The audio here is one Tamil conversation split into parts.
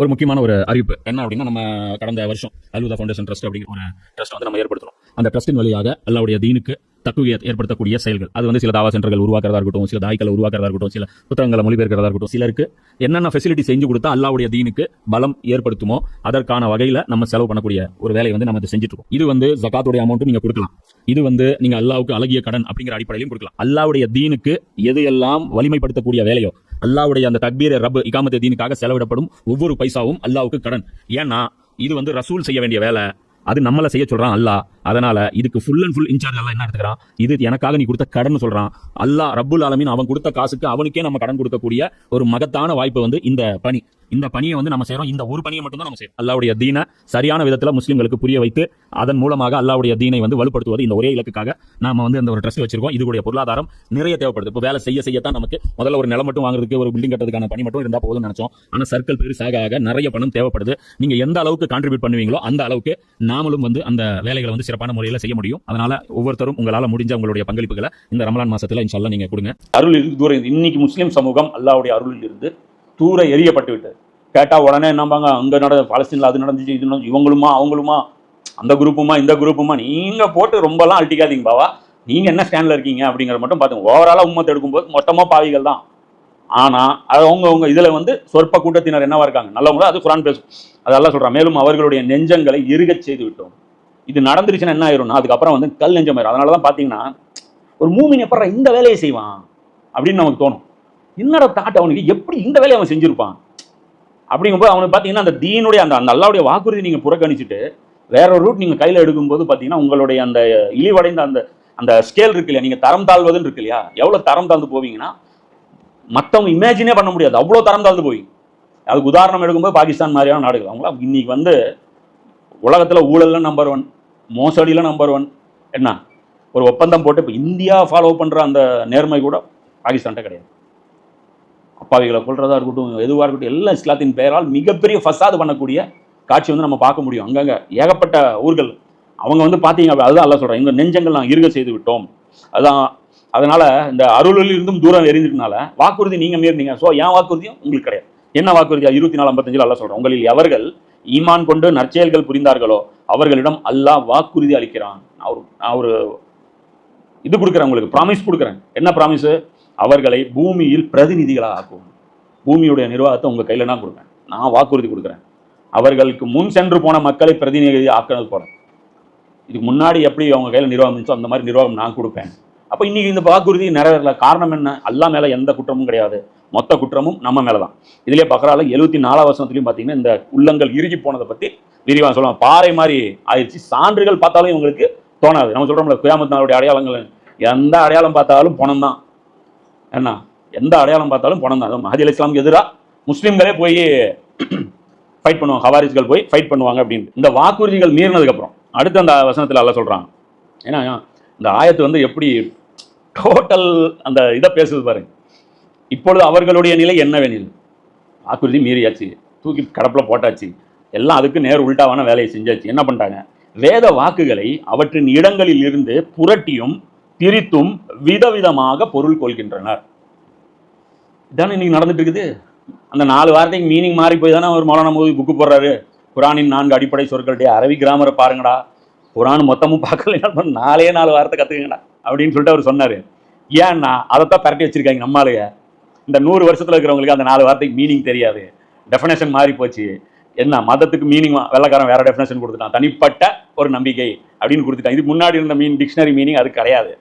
ஒரு முக்கியமான ஒரு அறிவிப்பு என்ன அப்படின்னா, நம்ம கடந்த வருஷம் அல்ஹுதா ஃபவுண்டேஷன் ட்ரஸ்ட் அப்படிங்கிற ஒரு ட்ரஸ்ட் வந்து நம்ம ஏற்படுத்துறோம். அந்த ட்ரஸ்டின் வழியாக அல்லாஹ்வுடைய தீனுக்கு தக்வியத் ஏற்படுத்தக்கூடிய செயல்கள், அது வந்து சில தாவா சென்டர்கள் உருவாக்குறதா இருக்கட்டும், சில தாய்க்களை உருவாக்குறதா இருக்கட்டும், சில புத்தகங்களை மொழிபெயர்க்கிறதா இருக்கட்டும், சிலருக்கு என்னென்ன ஃபெசிலிட்டி செஞ்சு கொடுத்தா அல்லாஹ்வுடைய தீனுக்கு பலம் ஏற்படுத்துமோ அதற்கான வகையில் நம்ம செலவு பண்ணக்கூடிய ஒரு வேலையை வந்து நம்ம செஞ்சுட்டு இருக்கோம். இது வந்து ஜகாத்துடைய அமௌண்ட்டும் நீங்க கொடுக்கலாம். இது வந்து நீங்க அல்லாஹ்வுக்கு அழகிய கடன் அப்படிங்கிற அடிப்படையிலும் கொடுக்கலாம். அல்லாஹ்வுடைய தீனுக்கு எது எல்லாம் வலிமைப்படுத்தக்கூடிய வேலையோ, அல்லாஹ்வுடைய அந்த தக்பீர் ரப் இகாமத் தீனுக்காக செலவிடப்படும் ஒவ்வொரு பைசாவும் அல்லாஹ்வுக்கு கடன். ஏன்னா இது வந்து ரசூல் செய்ய வேண்டிய வேலை, அது நம்மள செய்ய சொல்றான் அல்லாஹ். அதனால இதுக்கு ஃபுல் அண்ட் ஃபுல் இன்சார்ஜ் அல்லாஹ் என்ன எடுத்துக்கிறான், இது எனக்காக நீ கொடுத்த கடன் சொல்றான் அல்லாஹ் ரப்புல் ஆலமீன். அவன் கொடுத்த காசுக்கு அவனுக்கே நம்ம கடன் கொடுக்கக்கூடிய ஒரு மகத்தான வாய்ப்பு வந்து இந்த பணியை வந்து நம்ம செய்யறோம். இந்த ஒரு பணியை மட்டும் தான் நம்ம செய்யறோம். அல்லாஹ்வுடைய தீனை சரியான விதத்தில் முஸ்லிம்களுக்கு புரிய வைத்து அதன் மூலமாக அல்லாஹ்வுடைய தீனை வந்து வலுப்படுத்துவது இந்த ஒரே இலக்குக்காக நாம வந்து அந்த ஒரு ட்ரஸ்ட் வச்சிருக்கோம். இதுடைய பொருளாதாரம் நிறைய தேவைப்படுது. இப்போ வேலை செய்யத்தான் நமக்கு முதல்ல ஒரு நிலம் மட்டும் வாங்குறதுக்கு, ஒரு பில்டிங் கட்டுறதுக்கான பணி மட்டும் இருந்தா போதும்னு நினைச்சோம். ஆனா சர்க்கிள் பெருசாக ஆக நிறைய பணம் தேவைப்படுது. நீங்க எந்த அளவுக்கு கான்ட்ரிபியூட் பண்ணுவீங்களோ அந்த அளவுக்கு நாமளும் வந்து அந்த வேலைகளை வந்து சிறப்பான முறையில் செய்ய முடியும். அதனால ஒவ்வொருத்தரும் உங்களால முடிஞ்ச உங்களுடைய பங்களிப்புகளை இந்த ரமலான் மாசத்துல இன்ஷால்லா நீங்க கொடுங்க. அருள் இருந்து தூரம் இன்னைக்கு முஸ்லிம் சமூகம் அல்லாஹ்வுடைய அருளில் இருந்து தூர எரியப்பட்டு விட்டது. கேட்டா உடனே என்னம்பாங்க, அங்க பாலஸ்தீன்ல அது நடந்துச்சு, இது இவங்களுமா அவங்களுமா, அந்த குரூப்புமா இந்த குரூப்புமா, நீங்க போட்டு ரொம்பலாம் அழட்டிக்காதீங்க பாவா, நீங்க என்ன ஸ்டாண்ட்ல இருக்கீங்க அப்படிங்கிறத மட்டும் பாத்துங்க. ஓவராலா உம்மத்தை எடுக்கும்போது மொத்தமா பாவிகள் தான். ஆனா அது அவங்க இதுல வந்து சொற்ப கூட்டத்தினர் என்னவா இருக்காங்க, நல்லவங்க. அது குர்ஆன் பேசும், அதெல்லாம் சொல்றான். மேலும் அவர்களுடைய நெஞ்சங்களை இறுகச் செய்து விட்டோம். இது நடந்துருச்சுன்னா என்ன ஆயிரும்னா அதுக்கப்புறம் வந்து கல் நெஞ்சமாயிரும். அதனாலதான் பாத்தீங்கன்னா ஒரு மூமின் எப்பற இந்த வேலையை செய்வான் அப்படின்னு நமக்கு தோணும். என்னோட தாட் அவனுக்கு எப்படி இந்த வேலையை அவன் செஞ்சிருப்பான் அப்படிங்கும்போது அவனுக்கு பார்த்தீங்கன்னா அந்த தீனுடைய அந்த அல்லாஹ்வுடைய வாக்குறுதி நீங்கள் புறக்கணிச்சுட்டு வேற ஒரு ரூட் நீங்கள் கையில் எடுக்கும்போது பார்த்தீங்கன்னா உங்களுடைய அந்த இழிவடைந்த அந்த அந்த ஸ்கேல் இருக்கு இல்லையா, நீங்கள் தரம் தாழ்வதுன்னு இருக்கு இல்லையா, எவ்வளோ தரம் தாழ்ந்து போவீங்கன்னா மற்றவங்க இமேஜினே பண்ண முடியாது, அவ்வளோ தரம் தாழ்ந்து போவீங்க. அதுக்கு உதாரணம் எடுக்கும்போது பாகிஸ்தான் மாதிரியான நாடுகள், அவங்களா இன்னைக்கு வந்து உலகத்தில் ஊழல்ல நம்பர் 1, மோசடியில் நம்பர் 1. என்ன ஒரு ஒப்பந்தம் போட்டு இப்போ இந்தியா ஃபாலோ பண்ணுற அந்த நேர்மை கூட பாகிஸ்தான்கிட்ட கிடையாது. அப்பாவிகளை கொள்றதா இருக்கட்டும், எதுவாக இருக்கட்டும், எல்லாம் இஸ்லாத்தின் பெயரால் மிகப்பெரிய ஃபசாது பண்ணக்கூடிய காட்சி வந்து நம்ம பார்க்க முடியும். அங்கங்கே ஏகப்பட்ட ஊர்கள் அவங்க வந்து பார்த்தீங்க. அதுதான் அல்லாஹ் சொல்கிறேன், இந்த நெஞ்சங்கள் நான் இருக செய்து விட்டோம். அதுதான் அதனால இந்த அருளில் இருந்தும் தூரம் எரிஞ்சதுனால வாக்குறுதி நீங்கள் மீறினீங்க. ஸோ என் வாக்குறுதியும் உங்களுக்கு கிடையாது. என்ன வாக்குறுதியா? 24:55 அல்லாஹ் சொல்கிறேன், உங்களில் எவர்கள் ஈமான் கொண்டு நற்செயல்கள் புரிந்தார்களோ அவர்களிடம் அல்லாஹ் வாக்குறுதி அளிக்கிறான். நான் ஒரு இது கொடுக்குறேன், உங்களுக்கு ப்ராமிஸ் கொடுக்குறேன். என்ன ப்ராமிஸு? அவர்களை பூமியில் பிரதிநிதிகளாக ஆக்குவோம். பூமியுடைய நிர்வாகத்தை உங்கள் கையில் நான் கொடுப்பேன், நான் வாக்குறுதி கொடுக்குறேன். அவர்களுக்கு முன் சென்று போன மக்களை பிரதிநிதி ஆக்கினது போல இதுக்கு முன்னாடி எப்படி அவங்க கையில் நிர்வாகம் இருந்துச்சோ அந்த மாதிரி நிர்வாகம் நான் கொடுப்பேன். அப்போ இன்னைக்கு இந்த வாக்குறுதி நிறைவேறல. காரணம் என்ன? அல்லாஹ் மேலே எந்த குற்றமும் கிடையாது, மொத்த குற்றமும் நம்ம மேலே தான். இதுலேயே பக்ரால 74 வசனத்துலையும் பார்த்தீங்கன்னா இந்த உள்ளங்கள் இறுகி போனதை பற்றி விரிவாக சொல்லுவாங்க. பாறை மாதிரி ஆயிடுச்சு. சான்றுகள் பார்த்தாலும் இவங்களுக்கு தோணாது. நம்ம சொல்கிறோம்ல, கியாமத் நாளுடைய அடையாளங்கள், எந்த அடையாளம் பார்த்தாலும் பணம் தான். என்ன எந்த அடையாளம் பார்த்தாலும் பணம் தான். மஹதி அலைஹிஸ்ஸலாமுக்கு எதிராக முஸ்லீம்களே போய் ஃபைட் பண்ணுவாங்க, ஹவாரிஜ்கள் போய் ஃபைட் பண்ணுவாங்க அப்படின்னு. இந்த வாக்குறுதிகள் மீறினதுக்கப்புறம் அடுத்து அந்த வசனத்தில் அல்லாஹ் சொல்கிறாங்க. ஏன்னா இந்த ஆயத்து வந்து எப்படி டோட்டல் அந்த இதை பேசுது பாருங்க. இப்பொழுது அவர்களுடைய நிலை என்னவெனில், வாக்குறுதி மீறியாச்சு, தூக்கி கடப்பில் போட்டாச்சு, எல்லாம் அதுக்கு நேர் உள்டாவான வேலையை செஞ்சாச்சு. என்ன பண்ணிட்டாங்க? வேத வாக்குகளை அவற்றின் இடங்களில் இருந்து புரட்டியும் திரித்தும் விதவிதமாக பொருள் கொள்கின்றனர். இதானே இன்னைக்கு நடந்துட்டு இருக்குது. அந்த 4 வார்த்தைக்கு மீனிங் மாறி போய் தானே ஒரு மௌலானா மௌதூதி புக்கு போடுறாரு. குரானின் 4 அடிப்படை சொற்களுடைய அரபி கிராமரை பாருங்கடா, குரான் மொத்தமும் பார்க்கல, 4 வார்த்தை கற்றுக்குங்கடா அப்படின்னு சொல்லிட்டு அவர் சொன்னார். ஏன்னா அதைத்தான் பரட்டி வச்சிருக்காங்க நம்மளுங்க. இந்த 100 வருஷத்தில் இருக்கிறவங்களுக்கு அந்த 4 வார்த்தைக்கு மீனிங் தெரியாது, டெஃபினேஷன் மாறி போச்சு. என்ன மதத்துக்கு மீனிங் வெள்ளக்காரன் வேற டெஃபினேஷன் கொடுத்துட்டான், தனிப்பட்ட ஒரு நம்பிக்கை அப்படின்னு கொடுத்துட்டான். இதுக்கு முன்னாடி இருந்த டிக்ஷனரி மீனிங் அது கிடையாது.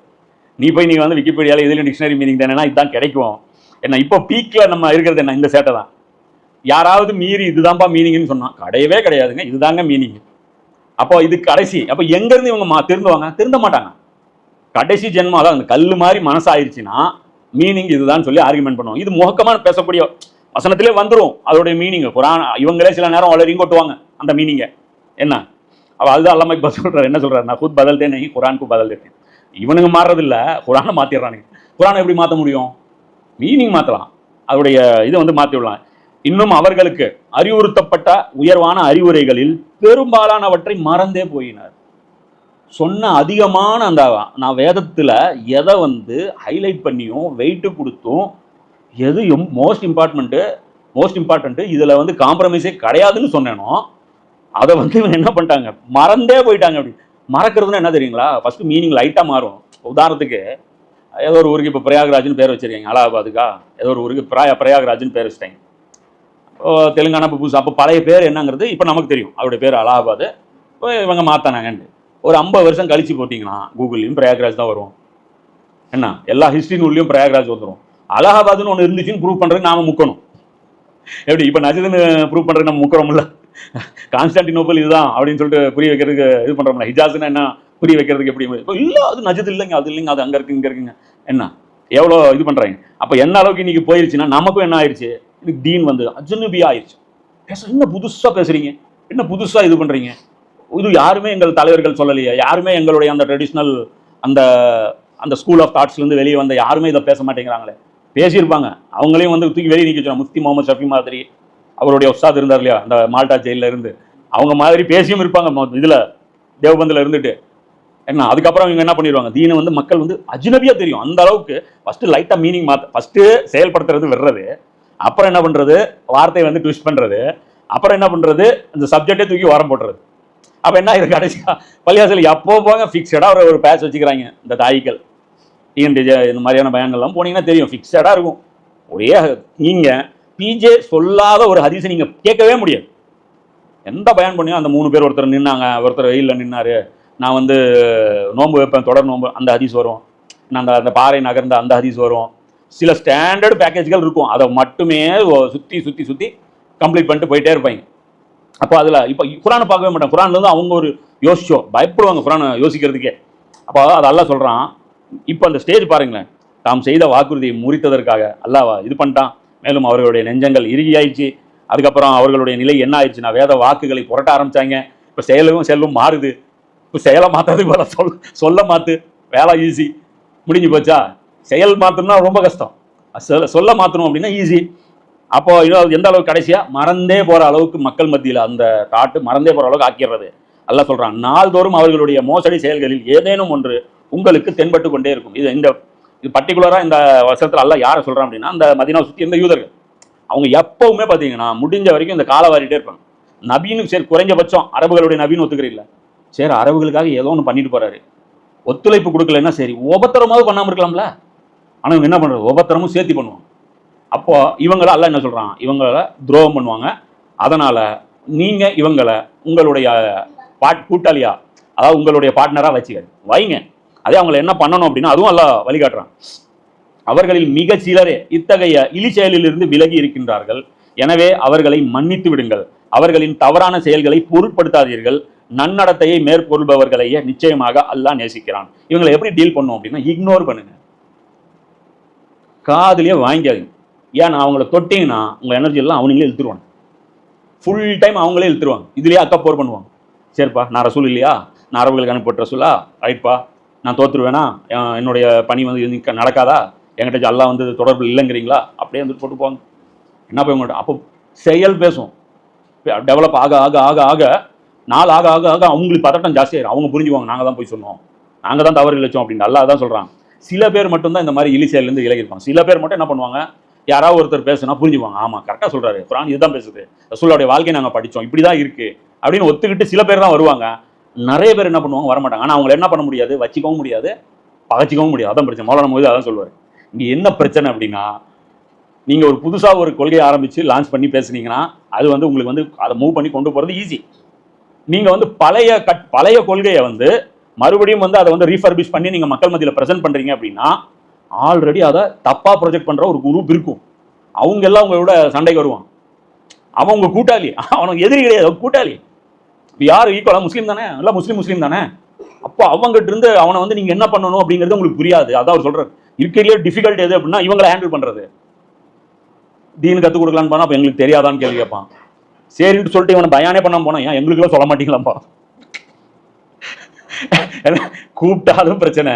நீ வந்து விக்கிபீடியாவில் இதுலையும் டிக்ஷனரி மீனிங் தானேன்னா இதுதான் கிடைக்கும். என்ன இப்போ பீக்கில் நம்ம இருக்கிறது என்ன? இந்த சேட்டை தான். யாராவது மீறி இதுதான்ப்பா மீனிங்னு சொன்னால் கிடையவே கிடையாதுங்க, இதுதாங்க மீனிங். அப்போ இது கடைசி. அப்போ எங்கேருந்து இவங்க திருந்துவாங்க? திருந்த மாட்டாங்க. கடைசி ஜென்மம் அதான் அந்த கல் மாதிரி மனசாயிருச்சுன்னா மீனிங் இதுதான் சொல்லி ஆர்குமெண்ட் பண்ணுவாங்க. இது முகக்கமாக பேசக்கூடிய வசனத்திலே வந்துடும் அதோடைய மீனிங். குரான் இவங்களே சில நேரம் வளரிங்க கொட்டுவாங்க அந்த மீனிங்கை. என்ன அப்போ அதுதான் அல்லாஹ் இப்போ சொல்கிறார். என்ன சொல்கிறார்? நான் குத் பதல் தேனே குரானுக்கு பதல் தேன். இவனுங்க மாறுறதில்ல, குரானை மாற்றிடுறானுங்க. குரானை எப்படி மாற்ற முடியும்? மீனிங் மாற்றலாம், அதோடைய இதை வந்து மாற்றி விடலாம். இன்னும் அவர்களுக்கு அறிவுறுத்தப்பட்ட உயர்வான அறிவுரைகளில் பெரும்பாலானவற்றை மறந்தே போயினார். சொன்ன அதிகமான அந்த நான் வேதத்தில் எதை வந்து ஹைலைட் பண்ணியும் வெயிட்டு கொடுத்தும் எது மோஸ்ட் மோஸ்ட் இம்பார்ட்டன்ட், இதுல வந்து காம்ப்ரமைஸே கிடையாதுன்னு சொன்னேனோ அதை வந்து இவங்க என்ன பண்ணிட்டாங்க, மறந்தே போயிட்டாங்க. அப்படி மறக்கிறதுனா என்ன தெரியுங்களா, ஃபர்ஸ்ட் மீனிங் லைட்டா மாறும். உதாரணத்துக்கு ஏதோ ஒரு ஊருக்கு இப்போ பிரயாக்ராஜ்னு பேர் வச்சிருக்கீங்க, அலகாபாத்துக்கா ஏதோ ஒரு ஊருக்கு பிரயாக்ராஜ்னு பேர் வச்சிட்டாங்க. தெலுங்கானா இப்போ புதுசு, அப்போ பழைய பேர் என்னங்கிறது இப்போ நமக்கு தெரியும், அவருடைய பேர் அலகாபாத், இப்போ இவங்க மாற்றினாங்கன்னு. ஒரு 50 வருஷம் கழிச்சு போட்டிங்கன்னா கூகுள்லையும் பிரயாக்ராஜ் தான் வரும். என்ன எல்லா ஹிஸ்ட்ரி நூல்லையும் பிரயாக்ராஜ் வந்துடும். அலகாபாத்னு ஒன்று இருந்துச்சுன்னு ப்ரூவ் பண்ணுறதுக்கு நாம முக்கணும். எப்படி இப்போ நஜதுன்னு ப்ரூவ் பண்ணுறதுக்கு நம்ம முக்கிறோம்ல, கான்ஸ்டான்டினோபிள் இதுதான் அப்படின்னு சொல்லிட்டு புரிய வைக்கிறதுக்கு இது பண்ணுறோம்ல, ஹிஜாஸ்னா என்ன புரிய வைக்கிறதுக்கு எப்படி, இல்லை அது நஜது இல்லைங்க, அது இல்லைங்க, அது அங்கே இருக்கு இங்கே இருக்குங்க, என்ன எவ்வளோ இது பண்ணுறாங்க. அப்போ என்ன அளவுக்கு இன்னைக்கு போயிருச்சுன்னா நமக்கும் என்ன ஆயிடுச்சு, இன்னைக்கு தீன் வந்து அஜ்னபி ஆயிடுச்சு. என்ன புதுசாக பேசுறீங்க, என்ன புதுசாக இது பண்ணுறீங்க, இது யாருமே எங்கள் தலைவர்கள் சொல்லலையே, யாருமே எங்களுடைய அந்த ட்ரெடிஷ்னல் அந்த அந்த ஸ்கூல் ஆஃப் தாட்ஸ்லேருந்து வெளியே வந்த யாருமே இதை பேச மாட்டேங்கிறாங்களே. பேசியிருப்பாங்க, அவங்களையும் வந்து தூக்கி வெளியே நிற்க சொன்னாங்க. முஃப்தி முகமது ஷஃபி மாதிரி அவருடைய உஸ்தாத் இருந்தார் இல்லையா, அந்த மால்டா ஜெயிலில் இருந்து, அவங்க மாதிரி பேசியும் இருப்பாங்க இதில் தேவபந்தில் இருந்துட்டு. என்ன அதுக்கப்புறம் இவங்க என்ன பண்ணிடுவாங்க, தீனை வந்து மக்கள் வந்து அஜ்னபியா தெரியும் அந்த அளவுக்கு. ஃபர்ஸ்ட் லைட்டா மீனிங் ஃபர்ஸ்ட் செயல்படுத்துறது விடுறது, அப்புறம் என்ன பண்றது வார்த்தையை வந்து ட்விஸ்ட் பண்றது, அப்புறம் என்ன பண்றது இந்த சப்ஜெக்டே தூக்கி வாரம் போடுறது. அப்ப என்ன ஆயிருக்கு, கடைசியா பள்ளியாசல் எப்போ போங்க ஃபிக்ஸடா ஒரு பேட்ச் வச்சுக்கிறாங்க. இந்த தாய்கள் டிஎன்டிஜே இந்த மாதிரியான பயன்கள்லாம் போனீங்கன்னா தெரியும், ஃபிக்ஸடா இருக்கும். ஒரே நீங்க பிஜே சொல்லாத ஒரு ஹதீஸை நீங்க கேட்கவே முடியாது. எந்த பயன் பண்ணியோ அந்த 3 பேர் ஒருத்தர் நின்னாங்க, ஒருத்தர் வெயிலில் நின்னாரு, நான் வந்து நோன்பு வைப்பேன் தொடர் நோன்பு, அந்த ஹதீஸ் வரும். நான் அந்த பாறை நகர்ந்த அந்த ஹதீஸ் வரும். சில ஸ்டாண்டர்டு பேக்கேஜ்கள் இருக்கும், அதை மட்டுமே சுற்றி சுற்றி சுற்றி கம்ப்ளீட் பண்ணிட்டு போயிட்டே இருப்பாங்க. அப்போ அதில் இப்போ குரானை பார்க்கவே மாட்டாங்க. குரான்லேருந்து அவங்க ஒரு யோசிச்சோ பயப்படுவாங்க குரானை யோசிக்கிறதுக்கே. அப்போ அதெல்லாம் சொல்கிறான். இப்போ அந்த ஸ்டேஜ் பாருங்களேன், தாம் செய்த வாக்குறுதியை முறித்ததற்காக அல்லாஹ் இது பண்ணிட்டான். மேலும் அவர்களுடைய நெஞ்சங்கள் இறுகியாயிடுச்சு. அதுக்கப்புறம் அவர்களுடைய நிலை என்ன ஆயிடுச்சுன்னா, வேத வாக்குகளை புரட்ட ஆரம்பிச்சாங்க. இப்போ செல்லும் மாறுது. இப்போ செயலை மாற்றுறதுக்கு வர சொல்ல மாற்று, வேலை ஈஸி, முடிஞ்சு போச்சா. செயல் மாற்றணும்னா ரொம்ப கஷ்டம், சொல்ல மாற்றணும் அப்படின்னா ஈஸி. அப்போ எந்த அளவுக்கு கடைசியாக மறந்தே போகிற அளவுக்கு மக்கள் மத்தியில் அந்த தாட்டு மறந்தே போகிற அளவுக்கு ஆக்கிடுறது. அல்லாஹ் சொல்கிறான், நாள்தோறும் அவர்களுடைய மோசடி செயல்களில் ஏதேனும் ஒன்று உங்களுக்கு தென்பட்டு கொண்டே இருக்கும். இது பர்டிகுலராக இந்த வருஷத்தில் அல்லாஹ் யாரை சொல்கிறான் அப்படின்னா, அந்த மதீனாவை சுற்றி இருந்த யூதர்கள். அவங்க எப்பவுமே பார்த்தீங்கன்னா முடிஞ்ச வரைக்கும் இந்த காலை வாரிட்டே இருப்பாங்க. நபின்னு சரி குறைஞ்சபட்சம் அரபுகளுடைய நபின்னு ஒத்துக்கிறீங்களா, சரி அரபுகளுக்காக ஏதோ ஒன்று பண்ணிட்டு போறாரு, ஒத்துழைப்பு கொடுக்கலன்னா சரி உபத்திரமாவது பண்ணாமல் இருக்கலாம்ல. ஆனால் இவங்க என்ன பண்ணுறது, உபத்திரமும் சேர்த்து பண்ணுவாங்க. அப்போ இவங்களை அல்லாஹ் என்ன சொல்கிறான், இவங்களை துரோகம் பண்ணுவாங்க. அதனால் நீங்கள் இவங்களை உங்களுடைய கூட்டாளியா, அதாவது உங்களுடைய பார்ட்னராக வைங்க. அதே அவங்களை என்ன பண்ணணும் அப்படின்னா அதுவும் அல்லாஹ் வழிகாட்டுறான். அவர்களில் மிக சிலரே இத்தகைய இழி செயலிலிருந்து விலகி இருக்கின்றார்கள். எனவே அவர்களை மன்னித்து விடுங்கள். அவர்களின் தவறான செயல்களை பொருட்படுத்தாதீர்கள். நன்னடத்தையை மேற்கொள்பவர்களையே நிச்சயமாக அல்லாஹ் நேசிக்கிறான். இவங்களை எப்படி டீல் பண்ணும் அப்படின்னா, இக்னோர் பண்ணுங்க, காதுலயே வாங்கிக்காதீங்க. ஏன்னா அவங்கள தொட்டிங்கன்னா உங்க எனர்ஜி எல்லாம் அவங்களே இழுத்துருவாங்க. ஃபுல் டைம் அவங்களே இழுத்துருவாங்க. இதுலயே அக்கப்போர் பண்ணுவாங்க. சரிப்பா, நான் ரசூல் இல்லையா, நான் அரபுகளுக்கு அனுப்பப்பட்ட ரசூலா, ரைட்பா, நான் தோத்துருவேனா, என்னுடைய பணி வந்து நடக்காதா, என்கிட்ட அல்லாஹ் வந்து தொடர்பு இல்லைங்கிறீங்களா, அப்படியே வந்து போட்டு போவாங்க. என்ன போய் உங்கள்கிட்ட அப்போ செயல் பேசும். டெவலப் ஆக ஆக ஆக ஆக நாள் ஆக ஆக ஆக அவங்களுக்கு பதட்டம் ஜாஸ்தியாயிரும். அவங்க புரிஞ்சுவாங்க, நாங்கள் தான் போய் சொன்னோம், நாங்கள் தான் தவறு இழைச்சோம் அப்படின்னு அல்லாஹ் தான் சொல்கிறாங்க. சில பேர் மட்டும்தான் இந்த மாதிரி இழி செயல்லேருந்து விலகிருப்பாங்க. சில பேர் மட்டும் என்ன பண்ணுவாங்க, யாராவது ஒருத்தர் பேசுனா புரிஞ்சுவாங்க, ஆமாம் கரெக்டாக சொல்கிறாரு, குர்ஆன் இதுதான் பேசுது, ரசூலுடைய வாழ்க்கையை நாங்கள் படித்தோம், இப்படி தான் இருக்குது அப்படின்னு ஒத்துக்கிட்டு சில பேர் தான் வருவாங்க. நிறைய பேர் என்ன பண்ணுவாங்க, வரமாட்டாங்க. ஆனால் அவங்களை என்ன பண்ண முடியாது, வச்சுக்கவும் முடியாது, பகச்சிக்கவும் முடியாது. அதான் பிரச்சனை. மௌலானா மொய்து அதான் சொல்லுவார். இங்கே என்ன பிரச்சனை அப்படின்னா, நீங்கள் ஒரு புதுசாக ஒரு கொள்கையை ஆரம்பித்து லான்ச் பண்ணி பேசுனீங்கன்னா அது வந்து உங்களுக்கு வந்து அதை மூவ் பண்ணி கொண்டு போகிறது ஈஸி. நீங்கள் வந்து பழைய கொள்கையை வந்து மறுபடியும் வந்து அதை வந்து ரீஃபர்பிஷ் பண்ணி நீங்கள் மக்கள் மத்தியில் ப்ரெசென்ட் பண்ணுறீங்க அப்படின்னா, ஆல்ரெடி அதை தப்பாக ப்ரொஜெக்ட் பண்ணுற ஒரு குரூப் இருக்கும். அவங்க எல்லாம் உங்களோட சண்டைக்கு வருவான். அவன் உங்கள் கூட்டாளி, அவனுக்கு எதிரி கிடையாது, கூட்டாளி. யார் ஈக்குவலாக முஸ்லீம் தானே, இல்லை முஸ்லீம் தானே. அப்போ அவங்ககிட்ட இருந்து அவனை வந்து நீங்கள் என்ன பண்ணணும் அப்படிங்கிறது உங்களுக்கு புரியாது. அதான் அவர் சொல்கிறார், இருக்கிறதுலே டிஃபிகல்ட் எது அப்படின்னா இவங்களை ஹேண்டில் பண்ணுறது. தீனு கற்றுக் கொடுக்கலான்னு போனால் அப்போ எங்களுக்கு தெரியாதான்னு கேள்வி கேட்பான். சரின்னு சொல்லிட்டு இவனை பயானே பண்ணாமல் போனால், ஏன் எங்களுக்கெல்லாம் சொல்ல மாட்டீங்களாப்பா. கூப்பிட்டாலும் பிரச்சனை,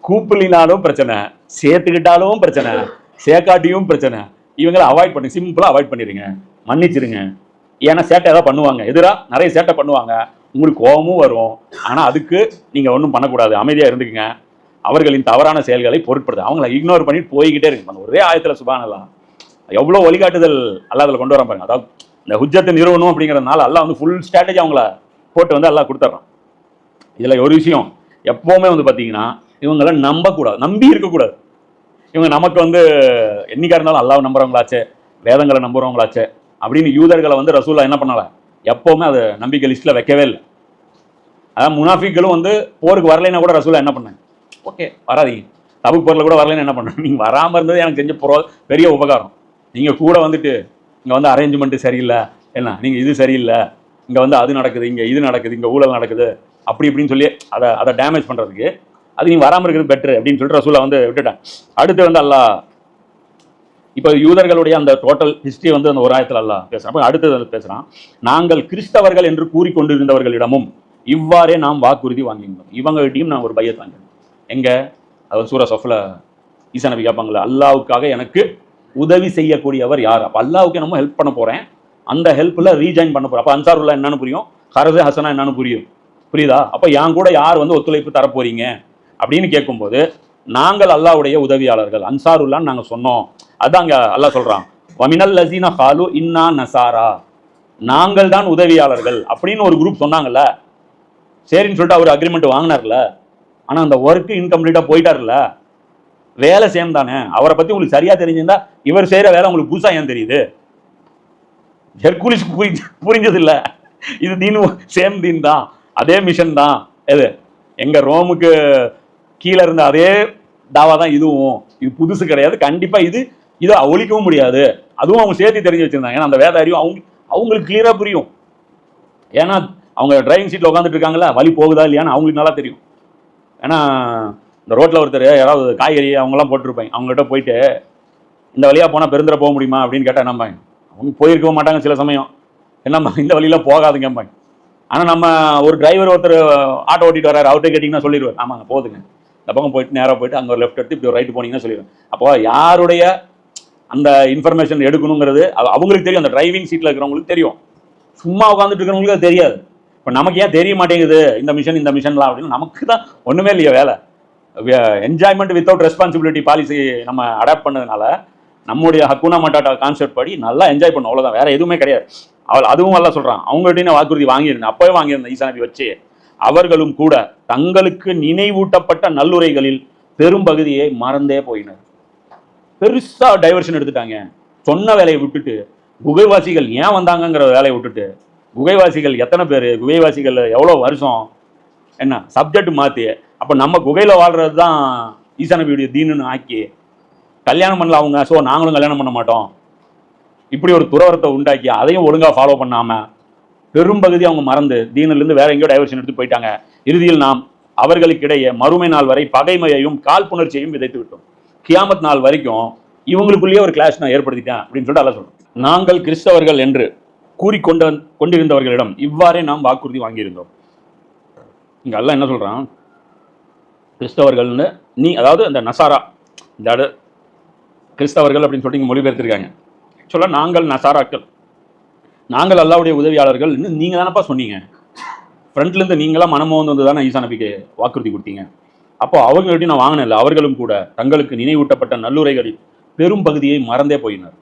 கூப்பிடலினாலும் பிரச்சனை, சேர்த்துக்கிட்டாலும் பிரச்சனை, சேர்க்காட்டியும் பிரச்சனை. இவங்களை அவாய்ட் பண்ணி சிம்பிளாக அவாய்ட் பண்ணிடுங்க, மன்னிச்சிருங்க. ஏன்னா சேட்டை ஏதாவது பண்ணுவாங்க, எதிராக நிறைய சேட்டை பண்ணுவாங்க, உங்களுக்கு கோபமும் வரும். ஆனால் அதுக்கு நீங்கள் ஒன்றும் பண்ணக்கூடாது, அமைதியாக இருந்துக்குங்க. அவர்களின் தவறான செயல்களை பொருட்படுது, அவங்கள இக்னோர் பண்ணிட்டு போய்கிட்டே இருக்கு. அந்த ஒரே ஆயத்தில் சுப்ஹானல்லாஹ் எவ்வளோ வழிகாட்டுதல் அல்லாஹ் அதில் கொண்டு வர பாருங்க. அதாவது இந்த ஹுஜ்ஜத்தை நிறுவனம் அப்படிங்கிறதுனால அல்லாஹ் வந்து ஃபுல் ஸ்ட்ராட்டஜி அவங்கள போட்டு வந்து அல்லாஹ் கொடுத்துட்றான். இதில் ஒரு விஷயம் எப்போவுமே வந்து பார்த்தீங்கன்னா இவங்களை நம்பக்கூடாது, நம்பி இருக்கக்கூடாது. இவங்க நமக்கு வந்து என்னைக்கா இருந்தாலும் அல்லாஹ் நம்புறவங்களாச்சே, வேதங்களை நம்புறவங்களாச்சே அப்படின்னு யூதர்களை வந்து ரசூல்லா என்ன பண்ணல, எப்போவுமே அது நம்பிக்கை லிஸ்ட்டில் வைக்கவே இல்லை. அதான் முனாஃபிக்களும் வந்து போருக்கு வரலைன்னா கூட ரசூலா என்ன பண்ணாங்க, ஓகே வராதீங்க, தபுக் போரில் கூட வரலைன்னு என்ன பண்ணாங்க, நீங்கள் வராமல் இருந்தது எனக்கு செஞ்ச பெரிய உபகாரம். நீங்கள் கூட வந்துட்டு இங்கே வந்து அரேஞ்ச்மெண்ட்டு சரியில்லை, என்ன நீங்கள் இது சரியில்லை, இங்கே வந்து அது நடக்குது, இங்கே இது நடக்குது, இங்கே ஊழல் நடக்குது, அப்படி இப்படின்னு சொல்லி அதை டேமேஜ் பண்ணுறதுக்கு அது நீங்கள் வராமல் இருக்கிறது பெட்ரு அப்படின்னு சொல்லிட்டு ரசூலா வந்து விட்டுட்டாங்க. அடுத்து வந்து அல்லாஹ் இப்போ யூதர்களுடைய அந்த டோட்டல் ஹிஸ்ட்ரி வந்து அந்த ஒரு ஆயத்தில் அல்லாஹ் பேசுகிறான். அப்போ அடுத்தது வந்து பேசுகிறான், நாங்கள் கிறிஸ்தவர்கள் என்று கூறிக்கொண்டிருந்தவர்களிடமும் இவ்வாறே நாம் வாக்குறுதி வாங்கியிருந்தோம். இவங்ககிட்டையும் நான் ஒரு பையத் வாங்கினேன். எங்கே அது சூரா சஃப்ல ஈசா நபி கேட்பாங்களே, அல்லாவுக்காக எனக்கு உதவி செய்யக்கூடியவர் யார்? அப்போ அல்லாவுக்கு நம்ம ஹெல்ப் பண்ண போகிறேன், அந்த ஹெல்ப்பில் ரீஜாயின் பண்ண போகிறேன். அப்போ அன்சாருல்லா என்னன்னு புரியும், ஹரஸு ஹசனா என்னன்னு புரியுதா? அப்போ என் கூட யார் வந்து ஒத்துழைப்பு தரப்போறீங்க அப்படின்னு கேட்கும்போது நாங்கள் அல்லாவுடைய உதவியாளர்கள் அன்சாருல்லான்னு நாங்கள் சொன்னோம். அதான் அங்கே அல்லாஹ் சொல்கிறான், வமினல் லசீனா காலு இன்னா நசாரா, நாங்கள் தான் உதவியாளர்கள் அப்படின்னு ஒரு குரூப் சொன்னாங்கல்ல. சரின்னு சொல்லிட்டு அவர் அக்ரிமெண்ட் வாங்கினார்ல, ஆனால் அந்த ஒர்க்கு இன்கம்ப்ளீட்டாக போயிட்டார்ல, வேலை சேம் தானே. அவரை பற்றி உங்களுக்கு சரியாக தெரிஞ்சிருந்தா இவர் செய்கிற வேலை உங்களுக்கு புதுசாக ஏன் தெரியுது? ஹெர்குலிஸ் புரிஞ்சது இல்லை, இது தீனு சேம் தீன் தான், அதே மிஷன் தான். எது எங்கள் ரோமுக்கு கீழே இருந்த அதே தாவா தான் இதுவும், இது புதுசு கிடையாது. கண்டிப்பாக இதை ஒழிக்கவும் முடியாது. அதுவும் அவங்க சேர்த்து தெரிஞ்சு வச்சுருந்தாங்க. ஏன்னா அந்த வேத அறிவு அவங்களுக்கு கிளியராக புரியும். ஏன்னா அவங்க டிரைவிங் சீட்டில் உட்காந்துட்டு இருக்காங்களா, வழி போகுதா இல்லையான்னு அவங்களுக்கு நல்லா தெரியும். ஏன்னா இந்த ரோட்டில் ஒருத்தர் யாராவது காய்கறி அவங்களாம் போட்டிருப்பாங்க, அவங்ககிட்ட போயிட்டு இந்த வழியாக போனால் பெருந்துரை போக முடியுமா அப்படின்னு கேட்டால் நம்பாங்க. அவங்க போயிருக்கவும் மாட்டாங்க சில சமயம், என்னம்மா இந்த வழியில் போகாதுங்கம்பாங்க. ஆனால் நம்ம ஒரு டிரைவர் ஒருத்தர் ஆட்டோ ஓட்டிட்டு வராரு, அவர்கிட்ட கேட்டிங்கன்னா சொல்லிடுவார், ஆமாங்க போகுதுங்க, இந்த பக்கம் போயிட்டு நேராக போயிட்டு அங்கே ஒரு லெஃப்ட் எடுத்து இப்படி ஒரு ரைட்டு போனீங்கன்னா சொல்லிடுவேன். அப்போ யாருடைய அந்த இன்ஃபர்மேஷன் எடுக்கணுங்கிறது அவங்களுக்கு தெரியும், அந்த டிரைவிங் சீட்டில் இருக்கிறவங்களுக்கு தெரியும், சும்மா உட்காந்துட்டு இருக்கிறவங்களுக்கு அது தெரியாது. இப்போ நமக்கு ஏன் தெரிய மாட்டேங்குது இந்த மிஷன்லாம் அப்படின்னு? நமக்கு தான் ஒன்றுமே இல்லையா வேலை. என்ஜாய்மெண்ட் வித்தவுட் ரெஸ்பான்சிபிலிட்டி பாலிசி நம்ம அடாப்ட் பண்ணதுனால நம்முடைய ஹக்குனா மட்டாட்டா கான்செப்ட் படி நல்லா என்ஜாய் பண்ணும், அவ்வளோதான், வேற எதுவுமே கிடையாது. அதுவும் நல்லா சொல்கிறான், அவங்கள்ட்ட நான் வாக்குறுதி வாங்கியிருந்தேன், அப்போவே வாங்கியிருந்தேன் ஈசா நபி வச்சு. அவர்களும் கூட தங்களுக்கு நினைவூட்டப்பட்ட நல்லுரைகளில் பெரும் பகுதியை மறந்தே போயினர். பெருசா டைவர்ஷன் எடுத்துட்டாங்க. சொன்ன வேலையை விட்டுட்டு குகைவாசிகள் ஏன் வந்தாங்கங்கிற வேலையை விட்டுட்டு, குகைவாசிகள் எத்தனை பேர், குகைவாசிகள் எவ்வளோ வருஷம், என்ன சப்ஜெக்ட் மாற்றி, அப்போ நம்ம குகையில் வாழ்கிறது தான் ஈசா நபியுடைய தீனுன்னு ஆக்கி கல்யாணம் பண்ணல அவங்க, ஸோ நாங்களும் கல்யாணம் பண்ண மாட்டோம், இப்படி ஒரு துறவரத்தை உண்டாக்கி அதையும் ஒழுங்காக ஃபாலோ பண்ணாமல் பெரும்பகுதி அவங்க மறந்து தீனிலிருந்து வேற எங்கேயோ டைவர்ஷன் எடுத்து போயிட்டாங்க. இறுதியில் நாம் அவர்களுக்கிடையே மறுமை நாள் வரை பகைமையையும் காழ்ப்புணர்ச்சியையும் விதைத்து விட்டோம். கியாமத் நாள் வரைக்கும் இவங்களுக்குள்ளேயே ஒரு கிளாஷ் நான் ஏற்படுத்திட்டேன் அப்படின்னு சொல்லிட்டு அல்ல சொல்றோம். நாங்கள் கிறிஸ்தவர்கள் என்று கொண்டிருந்தவர்களிடம் இவ்வாறே நாம் வாக்குறுதி வாங்கியிருந்தோம். இங்க அல்லாஹ் என்ன சொல்றான், கிறிஸ்தவர்கள்னு அதாவது அந்த நசாரா, இந்த கிறிஸ்தவர்கள் அப்படின்னு சொல்லிட்டு இங்கே மொழிபெயர்த்திருக்காங்க. ஆக்சுவலாக நாங்கள் நசாராக்கள், நாங்கள் அல்லாவுடைய உதவியாளர்கள் நீங்கள் தானப்பா சொன்னீங்க. ஃப்ரண்ட்லேருந்து நீங்களாம் மனமோ வந்து தானே ஈசா நபிக்கு வாக்குறுதி கொடுத்தீங்க. அப்போ அவங்கள்ட்ட நான் வாங்கினல, அவர்களும் கூட தங்களுக்கு நினைவூட்டப்பட்ட நல்லுரைகளில் பெரும் பகுதியை மறந்தே போயினர்.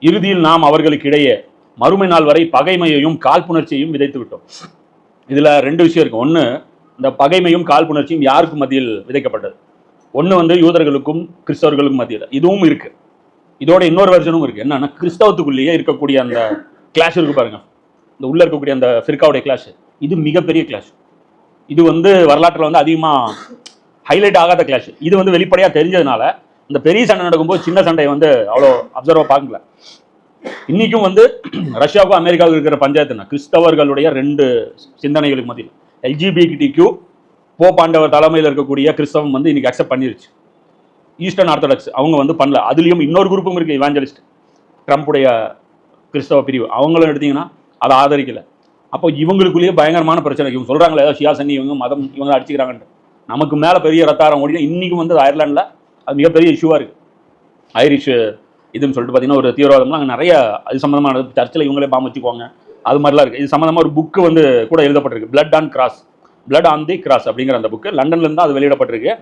இறுதியில் நாம் அவர்களுக்கு இடையே மறுமை நாள் வரை பகைமையையும் காழ்ப்புணர்ச்சியையும் விதைத்து விட்டோம். இதில் ரெண்டு விஷயம் இருக்கு. ஒன்று, இந்த பகைமையும் காழ்ப்புணர்ச்சியும் யாருக்கு மத்தியில் விதைக்கப்பட்டது? ஒன்று வந்து யூதர்களுக்கும் கிறிஸ்தவர்களுக்கும் மத்தியில், இதுவும் இருக்கு. இதோட இன்னொரு வெர்ஷனும் இருக்கு. என்னன்னா, கிறிஸ்தவத்துக்குள்ளேயே இருக்கக்கூடிய அந்த கிளாஷ் இருக்கு பாருங்க, இந்த உள்ள இருக்கக்கூடிய அந்த ஃபிர்காவுடைய கிளாஷ், இது மிகப்பெரிய கிளாஷ். இது வந்து வரலாற்றில் வந்து அதிகமாக ஹைலைட் ஆகாத கிளாஷ். இது வந்து வெளிப்படையாக தெரிஞ்சதுனால இந்த பெரிய சண்டை நடக்கும்போது சின்ன சண்டையை வந்து அவ்வளோ அப்சர்வாக பார்க்கல. இன்னைக்கும் வந்து ரஷ்யாவுக்கும் அமெரிக்காவுக்கும் இருக்கிற பஞ்சாயத்துனா கிறிஸ்தவர்களுடைய ரெண்டு சிந்தனைகளுக்கு மத்தியில் எல்ஜிபிடிக்யூ போப்பாண்டவர் தலைமையில் இருக்கக்கூடிய கிறிஸ்தவம் வந்து இன்னைக்கு அக்செப்ட் பண்ணிருச்சு. ஈஸ்டர்ன் ஆர்த்தடாக்ஸ் அவங்க வந்து பண்ணல. அதுலேயும் இன்னொரு குரூப்பும் இருக்குது, இவாஞ்சலிஸ்ட், ட்ரம்ப்புடைய கிறிஸ்தவ பிரிவு, அவங்களும் எடுத்தீங்கன்னா அதை ஆதரிக்கலை. அப்போ இவங்களுக்குள்ளேயே பயங்கரமான பிரச்சனை. இவங்க சொல்கிறாங்களே ஏதோ ஷியா சன்னி இவங்க மதம் இவங்க அடிச்சுக்கிறாங்கன்ட்டு, நமக்கு மேலே பெரிய ரத்தாரம் ஓடினா இன்றைக்கும் வந்து அயர்லாண்டில் அது மிகப்பெரிய இஷ்யூவாக இருக்குது. ஐரிஷ் இதுன்னு சொல்லிட்டு பார்த்தீங்கன்னா ஒரு தீவிரவாதம்லாம் அங்கே நிறைய அது சம்மந்தமான சர்ச்சில் இவங்களே பாம்பு வச்சுக்குவாங்க, அது மாதிரிலாம் இருக்குது. இது சம்மந்தமாக ஒரு புக்கு வந்து கூட எழுதப்பட்டிருக்கு, பிளட் ஆன் தி கிராஸ் அப்படிங்கிற அந்த புக்கு லண்டன்லேருந்து தான் அது வெளியிடப்பட்டிருக்கு.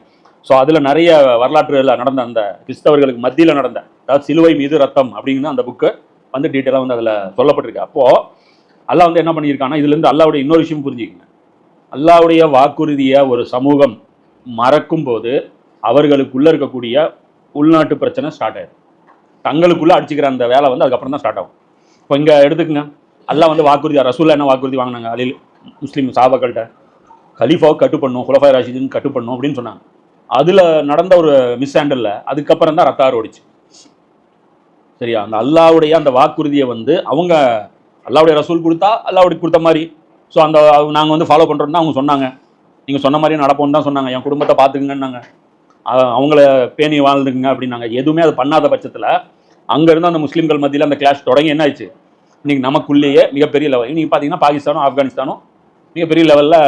ஸோ அதில் நிறைய வரலாற்றில் நடந்த அந்த கிறிஸ்தவர்களுக்கு மத்தியில் நடந்த, அதாவது சிலுவை மீது ரத்தம் அப்படிங்கிற அந்த புக்கு வந்து டீட்டெயிலாக வந்து அதில் சொல்லப்பட்டிருக்கு. அப்போது அல்லாஹ் வந்து என்ன பண்ணியிருக்காங்கன்னா, இதுலேருந்து அல்லாஹ்வுடைய இன்னொரு விஷயம் புரிஞ்சுக்கங்க. அல்லாஹ்வுடைய வாக்குறுதியை ஒரு சமூகம் மறக்கும் போது அவர்களுக்குள்ளே இருக்கக்கூடிய உள்நாட்டு பிரச்சனை ஸ்டார்ட் ஆயிடும். தங்களுக்குள்ளே அடிச்சுக்கிற அந்த வேலை வந்து அதுக்கப்புறம் தான் ஸ்டார்ட் ஆகும். இப்போ இங்கே எடுத்துக்கங்க, அல்லாஹ் வந்து வாக்குறுதி, ரசூல்லா என்ன வாக்குறுதி வாங்கினாங்க? அலில் முஸ்லீம் சாபாக்கள்கிட்ட கலீஃபாவை கட்டுப்படணும், குலஃபாய் ராஷிதின் கட்டுப்படணும் அப்படின்னு சொன்னாங்க. அதில் நடந்த ஒரு மிஸ் ஹேண்டலில் அதுக்கப்புறம் தான் ரத்தாறு ஓடிச்சு. சரியா? அந்த அல்லாஹ்வுடைய அந்த வாக்குறுதியை வந்து அவங்க அல்லாஹ்வுடைய ரசூல் கொடுத்தா அல்லாஹ்வுடைய கொடுத்த மாதிரி, ஸோ அந்த நாங்கள் வந்து ஃபாலோ பண்ணுறோன்னு தான் அவங்க சொன்னாங்க. நீங்கள் சொன்ன மாதிரியே நடப்போம்னு தான் சொன்னாங்க. என் குடும்பத்தை பார்த்துக்குங்கன்னாங்க, அவங்கள பேணி வாழ்ந்துக்குங்க அப்படின்னாங்க. எதுவுமே அது பண்ணாத பட்சத்தில் அங்கேருந்து அந்த முஸ்லீம்கள் மத்தியில் அந்த கிளாஷ் தொடங்கி என்ன ஆயிடுச்சு, இன்றைக்கி நமக்குள்ளேயே மிகப்பெரிய லெவல். இன்றைக்கி பார்த்தீங்கன்னா பாகிஸ்தானும் ஆப்கானிஸ்தானும் மிகப்பெரிய லெவலில்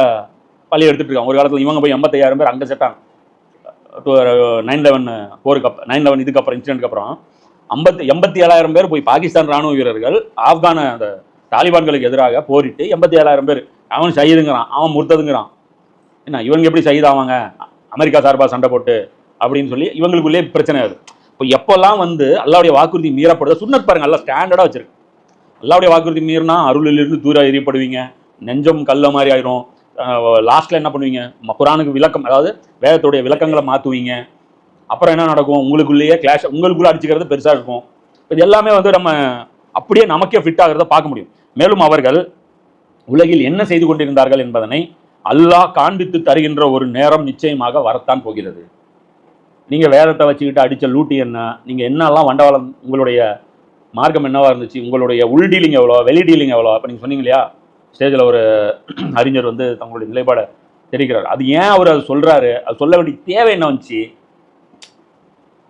பள்ளி எடுத்துகிட்டு இருக்காங்க. ஒரு காலத்தில் இவங்க போய் 85,000 பேர் அங்கே செட்டாங்க. 9/11 போருக்கு 9/11 இதுக்கப்புறம் இன்சிடென்ட்க்கு அப்புறம் 87,000 பேர் போய் பாகிஸ்தான் ராணுவ வீரர்கள் ஆப்கான அந்த தாலிபான்களுக்கு எதிராக போரிட்டு 87,000 பேர். அவன் ஷஹீதுங்கிறான், அவன் முர்த்ததுங்கிறான். என்ன இவங்க எப்படி ஷஹீத் ஆவாங்க, அமெரிக்கா சார்பாக சண்டை போட்டு அப்படின்னு சொல்லி இவங்களுக்குள்ளே பிரச்சனை ஆகுது. இப்போ எப்போல்லாம் வந்து அல்லாஹ்வுடைய வாக்குறுதி மீறப்படுது, சுன்னத் பாருங்க, நல்லா ஸ்டாண்டர்டாக வச்சிருக்கு. அல்லாஹ்வுடைய வாக்குறுதி மீறினா அருளிலிருந்து தூர எறியப்படுவீங்க, நெஞ்சம் கல்ல மாதிரி ஆயிரும். லாஸ்ட்டில் என்ன பண்ணுவீங்க, குர்ஆனுக்கு விளக்கம், அதாவது வேதத்துடைய விளக்கங்களை மாற்றுவீங்க. அப்புறம் என்ன நடக்கும், உங்களுக்குள்ளேயே கிளாஷ், உங்களுக்குள்ளே அடிச்சுக்கிறது பெருசாக இருக்கும். இது எல்லாமே வந்து நம்ம அப்படியே நமக்கே ஃபிட் ஆகிறத பார்க்க முடியும். மேலும் அவர்கள் உலகில் என்ன செய்து கொண்டிருந்தார்கள் என்பதனை அல்லாஹ் காண்பித்து தருகின்ற ஒரு நேரம் நிச்சயமாக வரத்தான் போகிறது. நீங்கள் வேதத்தை வச்சுக்கிட்டு அடித்த லூட்டி என்ன, நீங்கள் என்னெல்லாம் வண்டவாளம், உங்களுடைய மார்க்கம் என்னவா இருந்துச்சு, உங்களுடைய உள் டீலிங் எவ்வளோ, வெளி டீலிங் எவ்வளோ. அப்போ நீங்கள் சொன்னீங்க இல்லையா, ஸ்டேஜில் ஒரு அறிஞர் வந்து தங்களுடைய நிலைப்பாடை தெரிவிக்கிறார். அது ஏன் அவர் அது சொல்கிறாரு, அது சொல்ல வேண்டிய தேவை என்ன வந்துச்சு?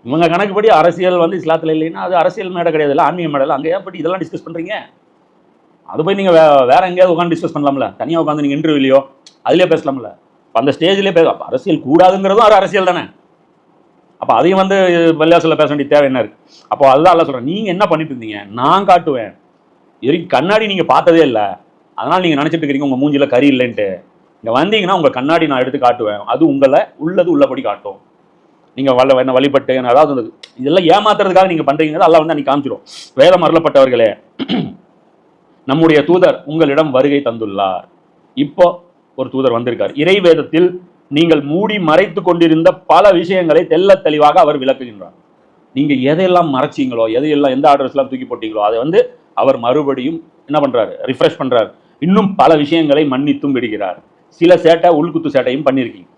இவங்க கணக்குப்படி அரசியல் வந்து இஸ்லாத்தில் இல்லைன்னா அது அரசியல் மேடை கிடையாது, இல்லை ஆன்மீக மேடை. அங்கே ஏன் பற்றி இதெல்லாம் டிஸ்கஸ் பண்ணுறீங்க? அது போய் நீங்கள் வேற எங்கேயாவது உட்காந்து டிஸ்கஸ் பண்ணலாம்ல, தனியாக உட்காந்து நீங்கள் இன்டர்வியூலையோ அதிலே பேசலாம்ல. இப்போ அந்த ஸ்டேஜ்லேயே பேச, அரசியல் கூடாதுங்கிறதும் ஒரு அரசியல் தானே. அப்போ அதையும் வந்து பள்ளியாசலில் பேச வேண்டிய தேவை என்ன இருக்குது? அப்போ அதுதான் எல்லாம் சொல்கிறேன். நீங்கள் என்ன பண்ணிட்டு இருந்தீங்க, நான் காட்டுவேன். இதுவரைக்கும் கண்ணாடி நீங்கள் பார்த்ததே இல்லை, அதனால் நீங்கள் நினச்சிட்டு இருக்கிறீங்க உங்கள் மூஞ்சில் கறி இல்லைன்ட்டு. இங்கே வந்தீங்கன்னா உங்கள் கண்ணாடி நான் எடுத்து காட்டுவேன், அது உங்களை உள்ளது உள்ளபடி காட்டும். நீங்கள் என்ன வழிபட்டு, அதாவது இதெல்லாம் ஏமாத்துறதுக்காக நீங்கள் பண்ணுறீங்க, அல்லாஹ் வந்து அன்றைக்கி காமிச்சிடும். வேதம் அருளப்பட்டவர்களே, நம்முடைய தூதர் உங்களிடம் வருகை தந்துள்ளார். இப்போ ஒரு தூதர் வந்திருக்கார். இறை வேதத்தில் நீங்கள் மூடி மறைத்து கொண்டிருந்த பல விஷயங்களை தெல்ல தெளிவாக அவர் விளக்குகின்றார். நீங்கள் எதையெல்லாம் மறைச்சிங்களோ, எதையெல்லாம் எந்த ஆர்டர்ஸ்லாம் தூக்கி போட்டீங்களோ அதை வந்து அவர் மறுபடியும் என்ன பண்ணுறாரு, ரிஃப்ரெஷ் பண்ணுறாரு. இன்னும் பல விஷயங்களை மன்னித்தும் விடுகிறார். சில சேட்டை உள்குத்து சேட்டையும் பண்ணியிருக்கீங்க,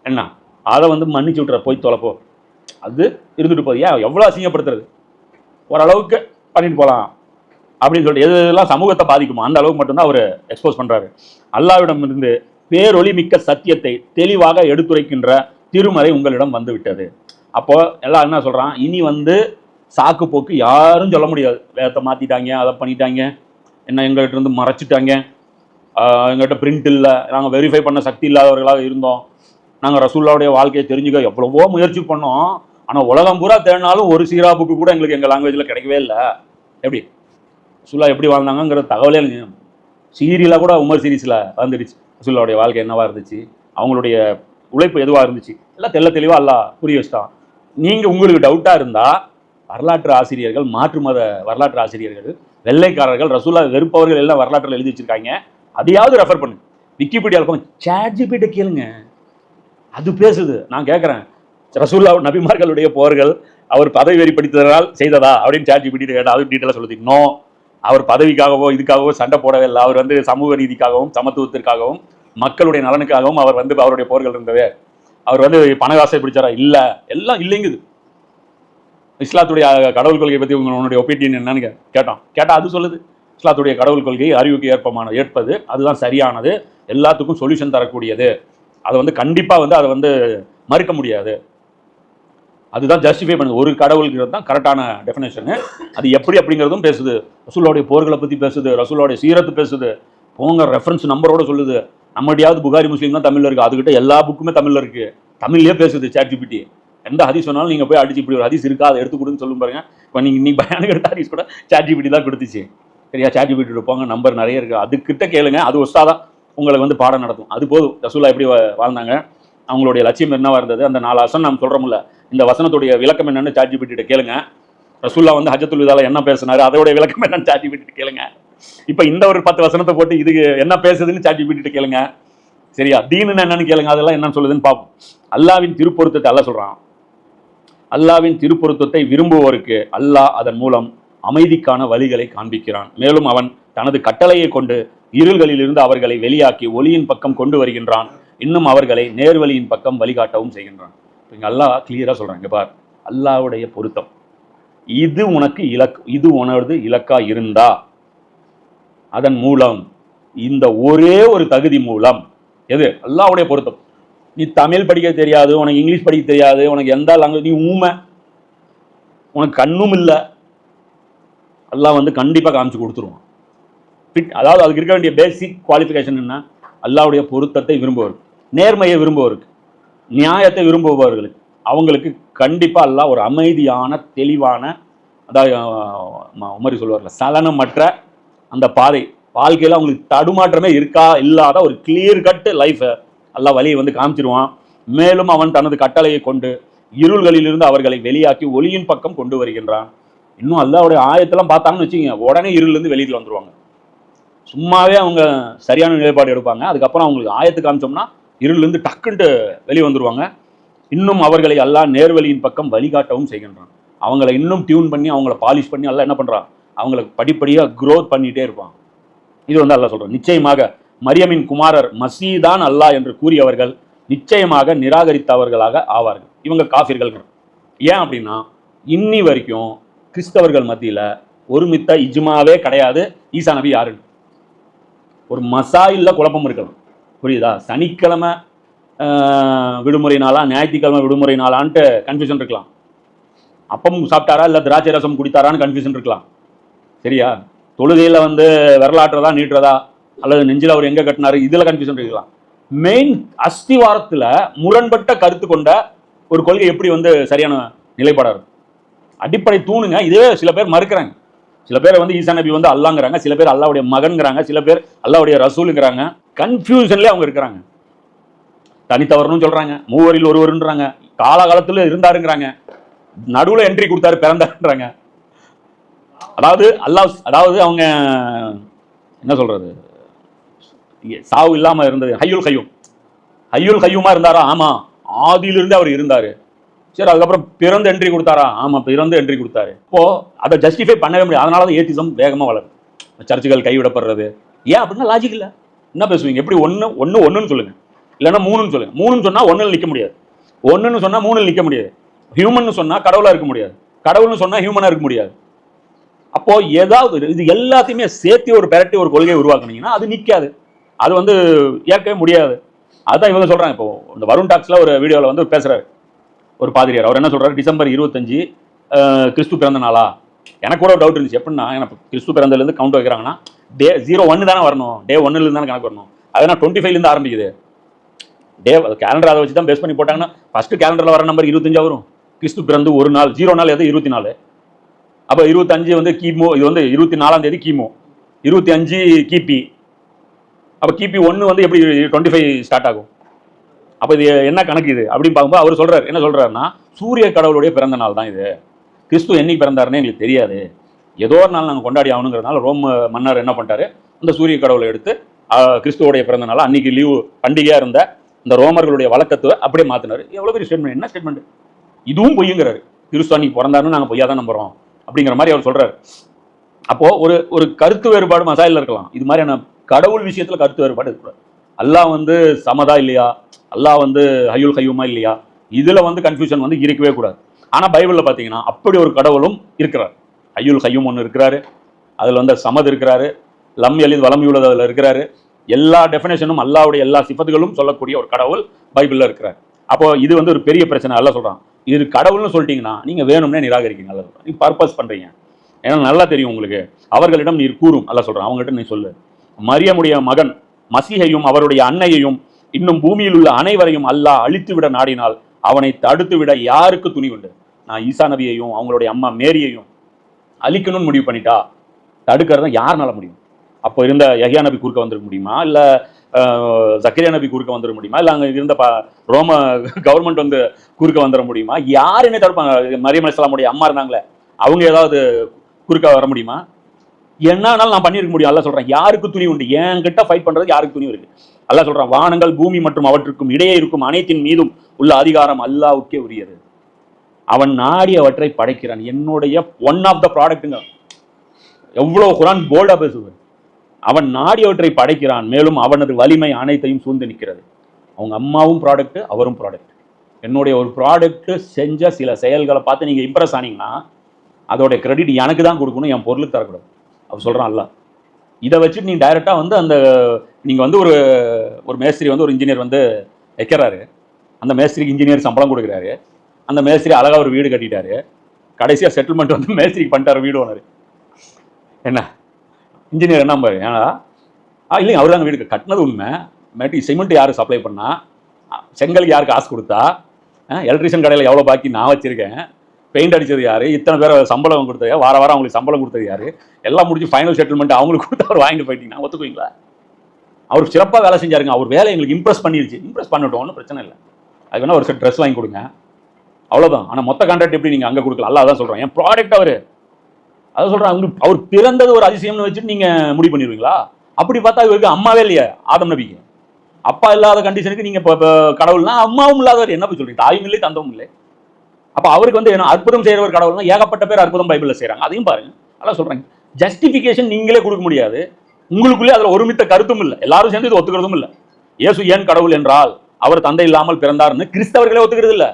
என்ன அதை வந்து மன்னிச்சு விட்றார், போய் தொலைப்போ, அது இருந்துட்டு போகுது. ஏன் எவ்வளோ அசிங்கப்படுத்துறது, ஓரளவுக்கு பண்ணிட்டு போகலாம் அப்படின்னு சொல்லிட்டு எதெல்லாம் சமூகத்தை பாதிக்குமோ அந்த அளவுக்கு மட்டும்தான் அவர் எக்ஸ்போஸ் பண்ணுறாரு. அல்லாஹ்விடமிருந்து பேரொளி மிக்க சத்தியத்தை தெளிவாக எடுத்துரைக்கின்ற திருமறை உங்களிடம் வந்து விட்டது. அப்போ எல்லாம் என்ன சொல்கிறான், இனி வந்து சாக்கு போக்கு யாரும் சொல்ல முடியாது. வேதத்தை மாற்றிட்டாங்க, அதை பண்ணிட்டாங்க, என்ன எங்கள்கிட்ட இருந்து மறைச்சிட்டாங்க, எங்கள்கிட்ட பிரிண்ட் இல்லை, நாங்கள் வெரிஃபை பண்ண சக்தி இல்லாதவர்களாக இருந்தோம், நாங்கள் ரசூல்லாவுடைய வாழ்க்கையை தெரிஞ்சுக்க எவ்வளவோ முயற்சி பண்ணோம், ஆனால் உலகம் பூரா தேடினாலும் ஒரு சீரா புக்கு கூட எங்களுக்கு எங்கள் லாங்குவேஜில் கிடைக்கவே இல்லை. எப்படி ரசூல்லா எப்படி வாழ்ந்தாங்கங்கிற தகவலே சீரியலாக கூட உமர் சீரீஸில் வந்துடுச்சு. ரசூல்லாவுடைய வாழ்க்கை என்னவாக இருந்துச்சு, அவங்களுடைய உழைப்பு எதுவாக இருந்துச்சு, எல்லாம் தெல்ல தெளிவாக அல்லாஹ் புரிய வச்சுட்டான். நீங்கள் உங்களுக்கு டவுட்டாக இருந்தால் வரலாற்று ஆசிரியர்கள், மாற்று மத வரலாற்று ஆசிரியர்கள், வெள்ளைக்காரர்கள், ரசூல்லா வெறுப்பவர்கள் எல்லாம் வரலாற்றில் எழுதி வச்சுருக்காங்க, அதையாவது ரெஃபர் பண்ணு. விக்கிபீடியாவில் போங்க, சாட்ஜிபிட்ட கேளுங்க, அது பேசுது. நான் கேட்குறேன், ரசூல்லா நபிமார்களுடைய போர்கள் அவர் பதவி வெறி படித்ததனால் செய்ததா அப்படின்னு சாட்ஜிபிட்ட கேட்டால் அது டீட்டெயிலாக சொல்லுது. இன்னும் அவர் பதவிக்காகவோ இதுக்காகவோ சண்டை போடவே இல்லை. அவர் வந்து சமூக நீதிக்காகவும் சமத்துவத்திற்காகவும் மக்களுடைய நலனுக்காகவும் அவர் வந்து அவருடைய போர்கள் இருந்தது. அவர் வந்து பணகாசை பிடிச்சாரா? இல்லை, எல்லாம் இல்லைங்குது. இஸ்லாத்துடைய கடவுள் கொள்கை பற்றி உங்களுடைய ஒப்பீனியன் என்னன்னு கேட்டால் அது சொல்லுது, இஸ்லாத்துடைய கடவுள் கொள்கை அறிவுக்கு ஏற்பது அதுதான் சரியானது, எல்லாத்துக்கும் சொல்யூஷன் தரக்கூடியது, அதை வந்து கண்டிப்பாக வந்து அதை வந்து மறுக்க முடியாது, அதுதான் ஜஸ்டிஃபை பண்ணுது. ஒரு கடவுள்ங்கிறது தான் கரெக்டான டெஃபினேஷனு. அது எப்படி அப்படிங்கிறதும் பேசுது. ரசூலுடைய போர்களை பற்றி பேசுது, ரசூலுடைய சீரத்து பேசுது, போங்க ரெஃபரன்ஸ் நம்பரோட சொல்லுது. நம்மடியாவது புகாரி முஸ்லீம் தான் தமிழில் இருக்குது, அதுக்கிட்ட எல்லா புக்குமே தமிழில் இருக்குது, தமிழ்லேயே பேசுது சாட்ஜிபிட்டி. எந்த ஹதீஸ் சொன்னாலும் நீங்கள் போய் அடிச்சு இப்படி ஒரு ஹதீஸ் இருக்கா அதை எடுத்து கொடுன்னு சொல்லும் பாருங்க. இப்போ நீங்கள் இன்னைக்கு பயானுக்கு எடுத்த ஹதீஸ் கூட சாட்ஜிபிட்டி தான் கொடுத்துச்சு. சரியா? சாட்ஜிபிட்டி இருப்பாங்க, நம்பர் நிறைய இருக்குது, அதுக்கிட்ட கேளுங்க, அது ஒஸ்தா தான் உங்களுக்கு வந்து பாடம் நடத்தும். அது போதும், ரசூலா எப்படி வாழ்ந்தாங்க, அவங்களுடைய லட்சியம் என்னவா இருந்தது, அந்த 4 வசனம் நாம் சொல்றோம்ல, இந்த வசனத்துடைய விளக்கம் என்னன்னு ChatGPT கேளுங்க. ரசூல்லா வந்து ஹஜ்ஜத்துல் விதால என்ன பேசினாரு, அதோட விளக்கம் என்னன்னு ChatGPT கேளுங்க. இப்ப இந்த ஒரு 10 வசனத்தை போட்டு இது என்ன பேசுதுன்னு ChatGPT கேளுங்க. சரியா? தீனுன்னு என்னன்னு கேளுங்க, அதெல்லாம் என்னன்னு சொல்லுதுன்னு பார்ப்போம். அல்லாவின் திருப்பொருத்தத்தை அல்லாஹ் சொல்றான். அல்லாவின் திருப்பொருத்தத்தை விரும்புவோருக்கு அல்லாஹ் அதன் மூலம் அமைதிக்கான வழிகளை காண்பிக்கிறான். மேலும் அவன் தனது கட்டளையை கொண்டு இருள்களிலிருந்து அவர்களை வெளியாக்கி ஒளியின் பக்கம் கொண்டு வருகின்றான். இன்னும் அவர்களை நேர்வழியின் பக்கம் வழிகாட்டவும் செய்கின்றான். இங்க அல்லாஹ் கிளியரா சொல்றாங்க, பார், அல்லாஹ்வுடைய பொருத்தம் இது உனக்கு இது உனது இலக்கா இருந்தா அதன் மூலம் இந்த ஒரே ஒரு தகுதி மூலம் எது அல்லாஹ்வுடைய பொருத்தம். நீ தமிழ் படிக்க தெரியாது, உனக்கு இங்கிலீஷ் படிக்க தெரியாது, உனக்கு எந்த லாங்குவேஜ், நீ ஊமை, உனக்கு கண்ணும் இல்லை, அல்லாஹ் வந்து கண்டிப்பாக காமிச்சு கொடுத்துருவான். அதாவது அதுக்கு இருக்க வேண்டிய பேசிக் குவாலிஃபிகேஷன் என்ன? அல்லாஹ்வுடைய பொருத்தத்தை விரும்புவருக்கு, நேர்மையை விரும்புவருக்கு, நியாயத்தை விரும்புபவர்களுக்கு, அவங்களுக்கு கண்டிப்பாக அல்லாஹ் ஒரு அமைதியான தெளிவான, அதாவது உமரி சொல்லுவார்ல, சலனமற்ற அந்த பாதை, வாழ்க்கையில் அவங்களுக்கு தடுமாற்றமே இருக்கா இல்லாத ஒரு கிளியர் கட் லைஃபை அல்லாஹ் வழியை வந்து காமிச்சிருவான். மேலும் அவன் தனது கட்டளையை கொண்டு இருள்களிலிருந்து அவர்களை வெளியாக்கி ஒளியின் பக்கம் கொண்டு வருகின்றான். இன்னும் அல்லாஹ்வுடைய ஆயத்தெல்லாம் பார்த்தாங்கன்னு வச்சுக்கோங்க, உடனே இருளிலிருந்து வெளியில் வந்துருவாங்க. சும்மாவே அவங்க சரியான நிலைப்பாடு எடுப்பாங்க. அதுக்கப்புறம் அவங்களுக்கு ஆயத்து காமிச்சோம்னா இருளிலிருந்து டக்குன்ட்டு வெளியே வந்துருவாங்க. இன்னும் அவர்களை அல்லாஹ் நேர்வழியின் பக்கம் வழிகாட்டவும் செய்கின்றான். அவங்களை இன்னும் டியூன் பண்ணி அவங்கள பாலிஷ் பண்ணி அல்லாஹ் என்ன பண்றான், அவங்களுக்கு படிப்படியாக க்ரோத் பண்ணிட்டே இருப்பான். இது வந்து அல்லாஹ் சொல்றான். நிச்சயமாக மரியமின் குமாரர் மசீதான் அல்லாஹ் என்று கூறியவர்கள் நிச்சயமாக நிராகரித்தவர்களாக ஆவார்கள். இவங்க காஃபிர்கள். ஏன் அப்படின்னா இன்னி வரைக்கும் கிறிஸ்தவர்கள் மத்தியில் ஒருமித்த இஜ்மாவே கிடையாது ஈசா நபி யாருன்னு. ஒரு மசாயில்ல குழப்பம் இருக்கலாம், புரியுதா? சனிக்கிழமை விடுமுறை நாளா, ஞாயிற்றுக்கிழமை விடுமுறை நாளான்ட்டு கன்ஃபியூஷன் இருக்கலாம். அப்பம் சாப்பிட்டாரா இல்லை திராட்சை ரசம் குடித்தாரான்னு கன்ஃபியூஷன் இருக்கலாம். சரியா? தொழுகையில் வந்து விரலாட்டுறதா நீட்டுறதா அல்லது நெஞ்சில் அவர் எங்கே கட்டினாரு, இதில் கன்ஃபியூஷன் இருக்கலாம். மெயின் அஸ்திவாரத்தில் முரண்பட்ட கருத்து கொண்ட ஒரு கொள்கை எப்படி வந்து சரியான நிலைப்பாடாக இருக்கும்? அடிப்படை தூணுங்க. இதே சில பேர் மறுக்கிறாங்க. சில பேர் வந்து ஈசா நபி வந்து அல்லாங்கிறாங்க, சில பேர் அல்லாவுடைய மகன்கிறாங்க, சில பேர் அல்லாவுடைய ரசூலுங்கிறாங்க. கன்ஃபியூஷன்லேயே அவங்க இருக்கிறாங்க. தனித்தவர்னு சொல்றாங்க, மூவரில் ஒருவருன்றாங்க, காலகாலத்தில் இருந்தாருங்கிறாங்க, நடுவில் என்ட்ரி கொடுத்தாரு பிறந்தாருன்றாங்க. அதாவது அவங்க என்ன சொல்றது, சாவு இல்லாம இருந்தது, ஹய்யுல் கய்யூமா இருந்தாரா? ஆமா, ஆதியிலிருந்து அவர் இருந்தாரு. சரி, அதுக்கப்புறம் பிறந்து என்ட்ரி கொடுத்தாரா? ஆமா, பிறந்து என்ட்ரி கொடுத்தாரு. இப்போ அதை ஜஸ்டிஃபை பண்ணவே முடியாது. அதனாலதான் ஏத்திசம் வேகமா வளருது, சர்ச்சுகள் கைவிடப்படுறது. ஏன் அப்படின்னா லாஜிக் இல்ல. என்ன பேசுவீங்க? எப்படி ஒன்னுன்னு சொல்லுங்க, இல்லைன்னா மூணுன்னு சொல்லுங்க. மூணுன்னு சொன்னா ஒன்னுல நிக்க முடியாது, ஒன்னுன்னு சொன்னா மூணுல நிக்க முடியாது. ஹியூமன் சொன்னா கடவுளா இருக்க முடியாது, கடவுள்னு சொன்னா ஹியூமனா இருக்க முடியாது. அப்போ ஏதாவது இது எல்லாத்தையுமே சேர்த்து ஒரு பெரட்டி ஒரு கொள்கையை உருவாக்குனீங்கன்னா அது நிக்காது, அது வந்து ஏற்கவே முடியாது. அதான் இவங்க சொல்றாங்க. இப்போ இந்த வருண் டாக்ஸ்ல ஒரு வீடியோவில் வந்து பேசுறாரு ஒரு பாதிரியார். அவர் என்ன சொல்றாரு, டிசம்பர் 25 கிறிஸ்து பிறந்த நாளா? எனக்கு கூட ஒரு டவுட் இருந்துச்சு. எப்படின்னா, எனக்கு கிறிஸ்து பிறந்ததுலேருந்து கவுண்ட் வைக்கிறாங்கன்னா டே 01 தானே வரணும், டே 1 தானே கணக்கு வரணும். அதனால் 25 ஆரம்பிக்குது டே. கேலண்டர் அதை வச்சு தான் பேஸ் பண்ணி போட்டாங்கன்னா ஃபர்ஸ்ட் கேலண்டரில் வர நம்பர் 25 வரும். கிறிஸ்து பிறந்து ஒரு நாள், 0 நாள் எது 24. அப்போ 25 வந்து கிமு, இது வந்து 24 கிமு, 25 கிபி. அப்போ கிபி 1 வந்து எப்படி 25 ஸ்டார்ட் ஆகும்? அப்போ இது என்ன கணக்கு இது அப்படின்னு பார்க்கும்போது அவர் சொல்றாரு, என்ன சொல்றாருன்னா, சூரிய கடவுளுடைய பிறந்த நாள் தான் இது. கிறிஸ்து என்னைக்கு பிறந்தாருன்னு எங்களுக்கு தெரியாது, ஏதோ ஒரு நாள் நாங்கள் கொண்டாடி ஆகணுங்கிறதுனால ரோம் மன்னர் என்ன பண்ணிட்டாரு, இந்த சூரிய கடவுளை எடுத்து கிறிஸ்துவோடைய பிறந்த நாள் அன்னைக்கு லீவு பண்டிகையா இருந்த இந்த ரோமர்களுடைய வழக்கத்தை அப்படியே மாத்தினாரு. எவ்வளவு பெரிய ஸ்டேட்மெண்ட்! என்ன ஸ்டேட்மெண்ட் இதுவும்? பொய்யுங்கிறாரு. கிறிஸ்து அன்னைக்கு பிறந்தாருன்னு நாங்கள் பொய்யா தான் நம்புறோம் அப்படிங்கிற மாதிரி அவர் சொல்றாரு. அப்போ ஒரு கருத்து வேறுபாடு மசாயில் இருக்கலாம், இது மாதிரியான கடவுள் விஷயத்துல கருத்து வேறுபாடு இருக்கக்கூடாது. அல்லாஹ் வந்து சமதா இல்லையா, அல்லாஹ் வந்து ஹய்யுல் கய்யூமா இல்லையா, இதுல வந்து கன்ஃபியூஷன் வந்து இருக்கவே கூடாது. ஆனா பைபிள்ல பாத்தீங்கன்னா அப்படி ஒரு கடவுளும் இருக்கிறார். ஹய்யுல் கய்யூம் ஒன்று இருக்கிறாரு, அதுல வந்து சமது இருக்கிறாரு, லம் எலித் வலம் யூலத் அதுல இருக்கிறாரு. எல்லா டெஃபினேஷனும் அல்லாஹ்வுடைய எல்லா சிஃபத்துகளும் சொல்லக்கூடிய ஒரு கடவுள் பைபிள்ல இருக்கிறார். அப்போ இது வந்து ஒரு பெரிய பிரச்சனை. அல்லாஹ் சொல்றான், இது கடவுள்னு சொல்லிட்டீங்கன்னா நீங்க வேணும்னே நிராகரிக்கீங்க. அல்லாஹ் சொல்றான், நீ பர்பஸ் பண்றீங்க. ஏன்னா நல்லா தெரியும் உங்களுக்கு, அவர்களிடம் நீர் கூறும். அல்லாஹ் சொல்றான், அவங்ககிட்ட நீ சொல்லு, மரியமுடைய மகன் மசீஹையும் அவருடைய அன்னையையும் இன்னும் பூமியில் உள்ள அனைவரையும் அல்லாஹ் அழித்து விட நாடினால் அவனை தடுத்து விட யாருக்கு துணிவுண்டு? நான் ஈசா நபியையும் அவங்களுடைய அம்மா மேரியையும் அழிக்கணும்னு முடிவு பண்ணிட்டா தடுக்கிறத யாருனால முடியும்? அப்போ இருந்த யஹ்யா நபி குறுக்க வந்திருக்க முடியுமா, இல்லை ஜக்கரியா நபி குறுக்க வந்துட முடியுமா, இல்லை அங்கே இருந்த ரோம கவர்மெண்ட் வந்து குறுக்க வந்துட முடியுமா? யார் என்ன தடுப்பாங்க? மரியம் அலைஹிஸ்ஸலாமுடைய அம்மா இருந்தாங்களே, அவங்க ஏதாவது குறுக்க வர முடியுமா? என்னாலும் நான் பண்ணியிருக்க முடியும். அல்லாஹ் சொல்றான், யாருக்கு துணி உண்டு? என்கிட்ட ஃபைட் பண்றது யாருக்கு துணி இருக்கு? அல்லாஹ் சொல்றான், வானங்கள் பூமி மற்றும் அவற்றுக்கும் இடையே இருக்கும் அனைத்தின் மீதும் உள்ள அதிகாரம் அல்லாஹ்வுக்கே உரியது. அவன் நாடியவற்றை படைக்கிறான். என்னுடைய ஒன் ஆஃப் த ப்ராடக்ட்டுங்க. எவ்வளவு குரான் போல்டா பேசுவது. அவன் நாடியவற்றை படைக்கிறான், மேலும் அவனது வலிமை அனைத்தையும் சூழ்ந்து நிற்கிறது. அவங்க அம்மாவும் ப்ராடக்ட், அவரும் ப்ராடக்ட். என்னுடைய ஒரு ப்ராடக்ட் செஞ்ச சில செயல்களை பார்த்து நீங்க இம்ப்ரெஸ் ஆனீங்கன்னா அதோட கிரெடிட் எனக்கு தான் கொடுக்கணும், என் பொருளுக்கு தரக்கூடாது. அவர் சொல்றான் அல்லாஹ். இதை வச்சுட்டு நீங்க டைரக்டா வந்து அந்த நீங்க வந்து ஒரு மேஸ்திரி வந்து ஒரு இன்ஜினியர் வந்து வைக்கிறாரு. அந்த மேஸ்திரிக்கு இன்ஜினியர் சம்பளம் கொடுக்குறாரு. அந்த மேஸ்திரி அழகா ஒரு வீடு கட்டிட்டாரு. கடைசியா செட்டில்மெண்ட் வந்து மேஸ்திரிக்கு பண்ணிட்டாரு வீடு ஓனர். என்ன இன்ஜினியர் என்ன பாரு, ஏன்னா இல்லைங்க அவர் தாங்க வீடு கட்டினது உண்மை. சிமெண்ட் யாரு சப்ளை பண்ணா, செங்கலுக்கு யாருக்கு காசு கொடுத்தா, எலக்ட்ரிஷியன் கடையில் எவ்வளோ பாக்கி நான் வச்சிருக்கேன், பெயிண்ட் அடிச்சது யாரு, இத்தனை பேர் சம்பளம் கொடுத்தது, வார வாரம் அவங்களுக்கு சம்பளம் கொடுத்தது யாரு, எல்லாம் முடிஞ்சு ஃபைனல் செட்டில்மெண்ட் அவங்களுக்கு கொடுத்து அவர் வாங்கிட்டு போயிட்டீங்கன்னா ஒத்துக்குவீங்களா? அவர் சிறப்பாக வேலை செஞ்சாருங்க. அவர் வேலை எங்களுக்கு இம்ப்ரெஸ் பண்ணிருச்சு. இம்ப்ரெஸ் பண்ணட்டும், ஒன்றும் பிரச்சனை இல்லை. அது வேணா ஒரு செட் ட்ரெஸ் வாங்கி கொடுங்க, அவ்வளோதான். ஆனால் மொத்த கான்ட்ராக்ட் எப்படி நீங்கள் அங்கே கொடுக்கலாம்? அல்லாஹ் தான் சொல்கிறேன், என் ப்ராடக்ட் அவர். அதை சொல்கிறேன், உங்களுக்கு அவர் பிறந்தது ஒரு அதிசயம்னு வச்சுட்டு நீங்கள் முடிவு பண்ணிடுவீங்களா? அப்படி பார்த்தா இவருக்கு அம்மாவே இல்லையா ஆதம் நபிக்கு? அப்பா இல்லாத கண்டிஷனுக்கு நீங்கள் இப்போ கடவுள்னா அம்மாவும் இல்லாதவர் என்ன போய் சொல்றீங்க? தாயும் இல்லை தந்தவும் இல்லை. அப்போ அவருக்கு வந்து என்ன அற்புதம் செய்கிறவர் கடவுள்னா ஏகப்பட்ட பேர் அற்புதம் பைபிளில் செய்கிறாங்க. அதையும் பாருங்க. அதான் சொல்கிறாங்க, ஜஸ்டிஃபிகேஷன் நீங்களே கொடுக்க முடியாது. உங்களுக்குள்ளே அதில் ஒருமித்த கருத்தும் இல்லை. எல்லாரும் சேர்ந்து இது ஒத்துக்கிறதும் இல்லை. இயேசு ஏன் கடவுள் என்றால் அவர் தந்தை இல்லாமல் பிறந்தார்னு கிறிஸ்தவர்களே ஒத்துக்கிறது இல்லை.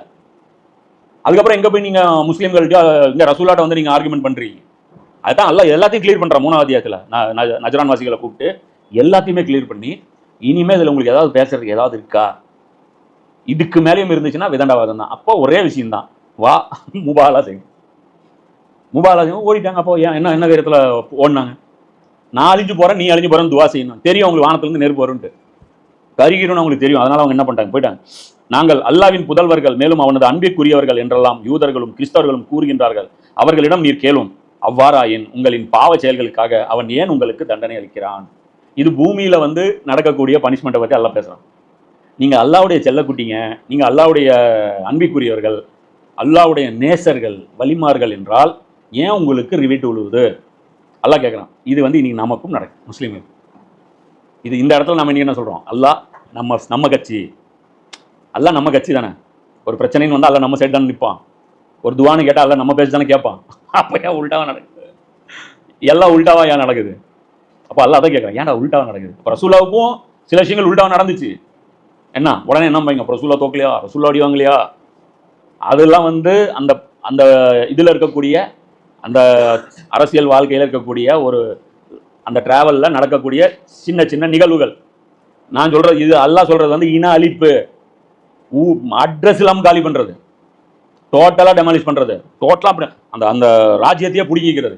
அதுக்கப்புறம் எங்கே போய் நீங்கள் முஸ்லீம்கள்ட்ட இங்கே ரசூலாட்ட வந்து நீங்கள் ஆர்குமெண்ட் பண்ணுறீங்க? அதுதான் எல்லாம் எல்லாத்தையும் கிளியர் பண்ணுறேன். 3ஆவது அத்தியாயத்தில் நஜரான் வாசிகளை கூப்பிட்டு எல்லாத்தையுமே கிளியர் பண்ணி, இனிமேல் இதில் உங்களுக்கு ஏதாவது பேசுறதுக்கு ஏதாவது இருக்கா, இதுக்கு மேலேயும் இருந்துச்சுன்னா விதண்டாவாதம் தான். அப்போ ஒரே விஷயம் தான், வா முபாலா செய்யும். முபாலா செய்யும் ஓடிட்டாங்க. அப்போ ஏன் என்ன என்ன விதத்தில் ஓடினாங்க? நான் அழிஞ்சு போகிறேன், நீ அழிஞ்சு போகிறேன்னு துவா செய்யணும். தெரியும் அவங்களுக்கு வானத்துலேருந்து நெருப்பு வரும்ட்டு, கருகிரும்னு அவங்களுக்கு தெரியும். அதனால அவங்க என்ன பண்ணிட்டாங்க, போயிட்டாங்க. நாங்கள் அல்லாவின் புதல்வர்கள், மேலும் அவனது அன்பிற்குரியவர்கள் என்றெல்லாம் யூதர்களும் கிறிஸ்தவர்களும் கூறுகின்றார்கள். அவர்களிடம் நீர் கேளும், அவ்வாறாயின் உங்களின் பாவ செயல்களுக்காக அவன் ஏன் உங்களுக்கு தண்டனை அளிக்கிறான்? இது பூமியில வந்து நடக்கக்கூடிய பனிஷ்மெண்ட்டை பற்றி அல்லாஹ் பேசுறான். நீங்க அல்லாஹ்வுடைய செல்லக்குட்டிங்க, நீங்க அல்லாஹ்வுடைய அன்பிற்குரியவர்கள், அல்லாஹ்வுடைய நேசர்கள், வலிமார்கள் என்றால் ஏன் உங்களுக்கு ரிவீட் விழுவுது? அல்லாஹ் கேட்குறான். இது வந்து இன்னைக்கு நமக்கும் நடக்கும், முஸ்லீம்களுக்கு. இது இந்த இடத்துல நம்ம இன்னைக்கு என்ன சொல்றோம்? அல்லாஹ் நம்ம கட்சி, அல்லாஹ் நம்ம கட்சி தானே. ஒரு பிரச்சனைன்னு வந்தால் அல்லாஹ் நம்ம சைடு தானே நிற்பான். ஒரு துவான்னு கேட்டால் அல்லாஹ் நம்ம பேச்சு தானே கேட்பான். அப்போ ஏன் உள்டாவா நடக்குது? எல்லாம் உள்டாவா ஏன் நடக்குது? அப்போ அல்லாஹ் தான் கேட்குறேன், ஏன்டா உள்டாவா நடக்குது? இப்போ ரசூலாவுக்கும் சில விஷயங்கள் உள்டாவா நடந்துச்சு. என்ன உடனே என்ன பையங்க, ரசூலா தோக்கலையா, ரசூலா அடிவாங்கலையா? அதெல்லாம் வந்து அந்த அந்த இதில் இருக்கக்கூடிய அந்த அரசியல் வாழ்க்கையில் இருக்கக்கூடிய ஒரு அந்த டிராவலில் நடக்கக்கூடிய சின்ன சின்ன நிகழ்வுகள். நான் சொல்றது இது, அல்லாஹ் சொல்றது வந்து இன அழிப்பு, அட்ரஸ் இல்லாமல் காலி பண்ணுறது, டோட்டலாக டெமாலிஷ் பண்ணுறது, டோட்டலாக அந்த அந்த ராஜ்யத்தையே பிடிக்கிறது.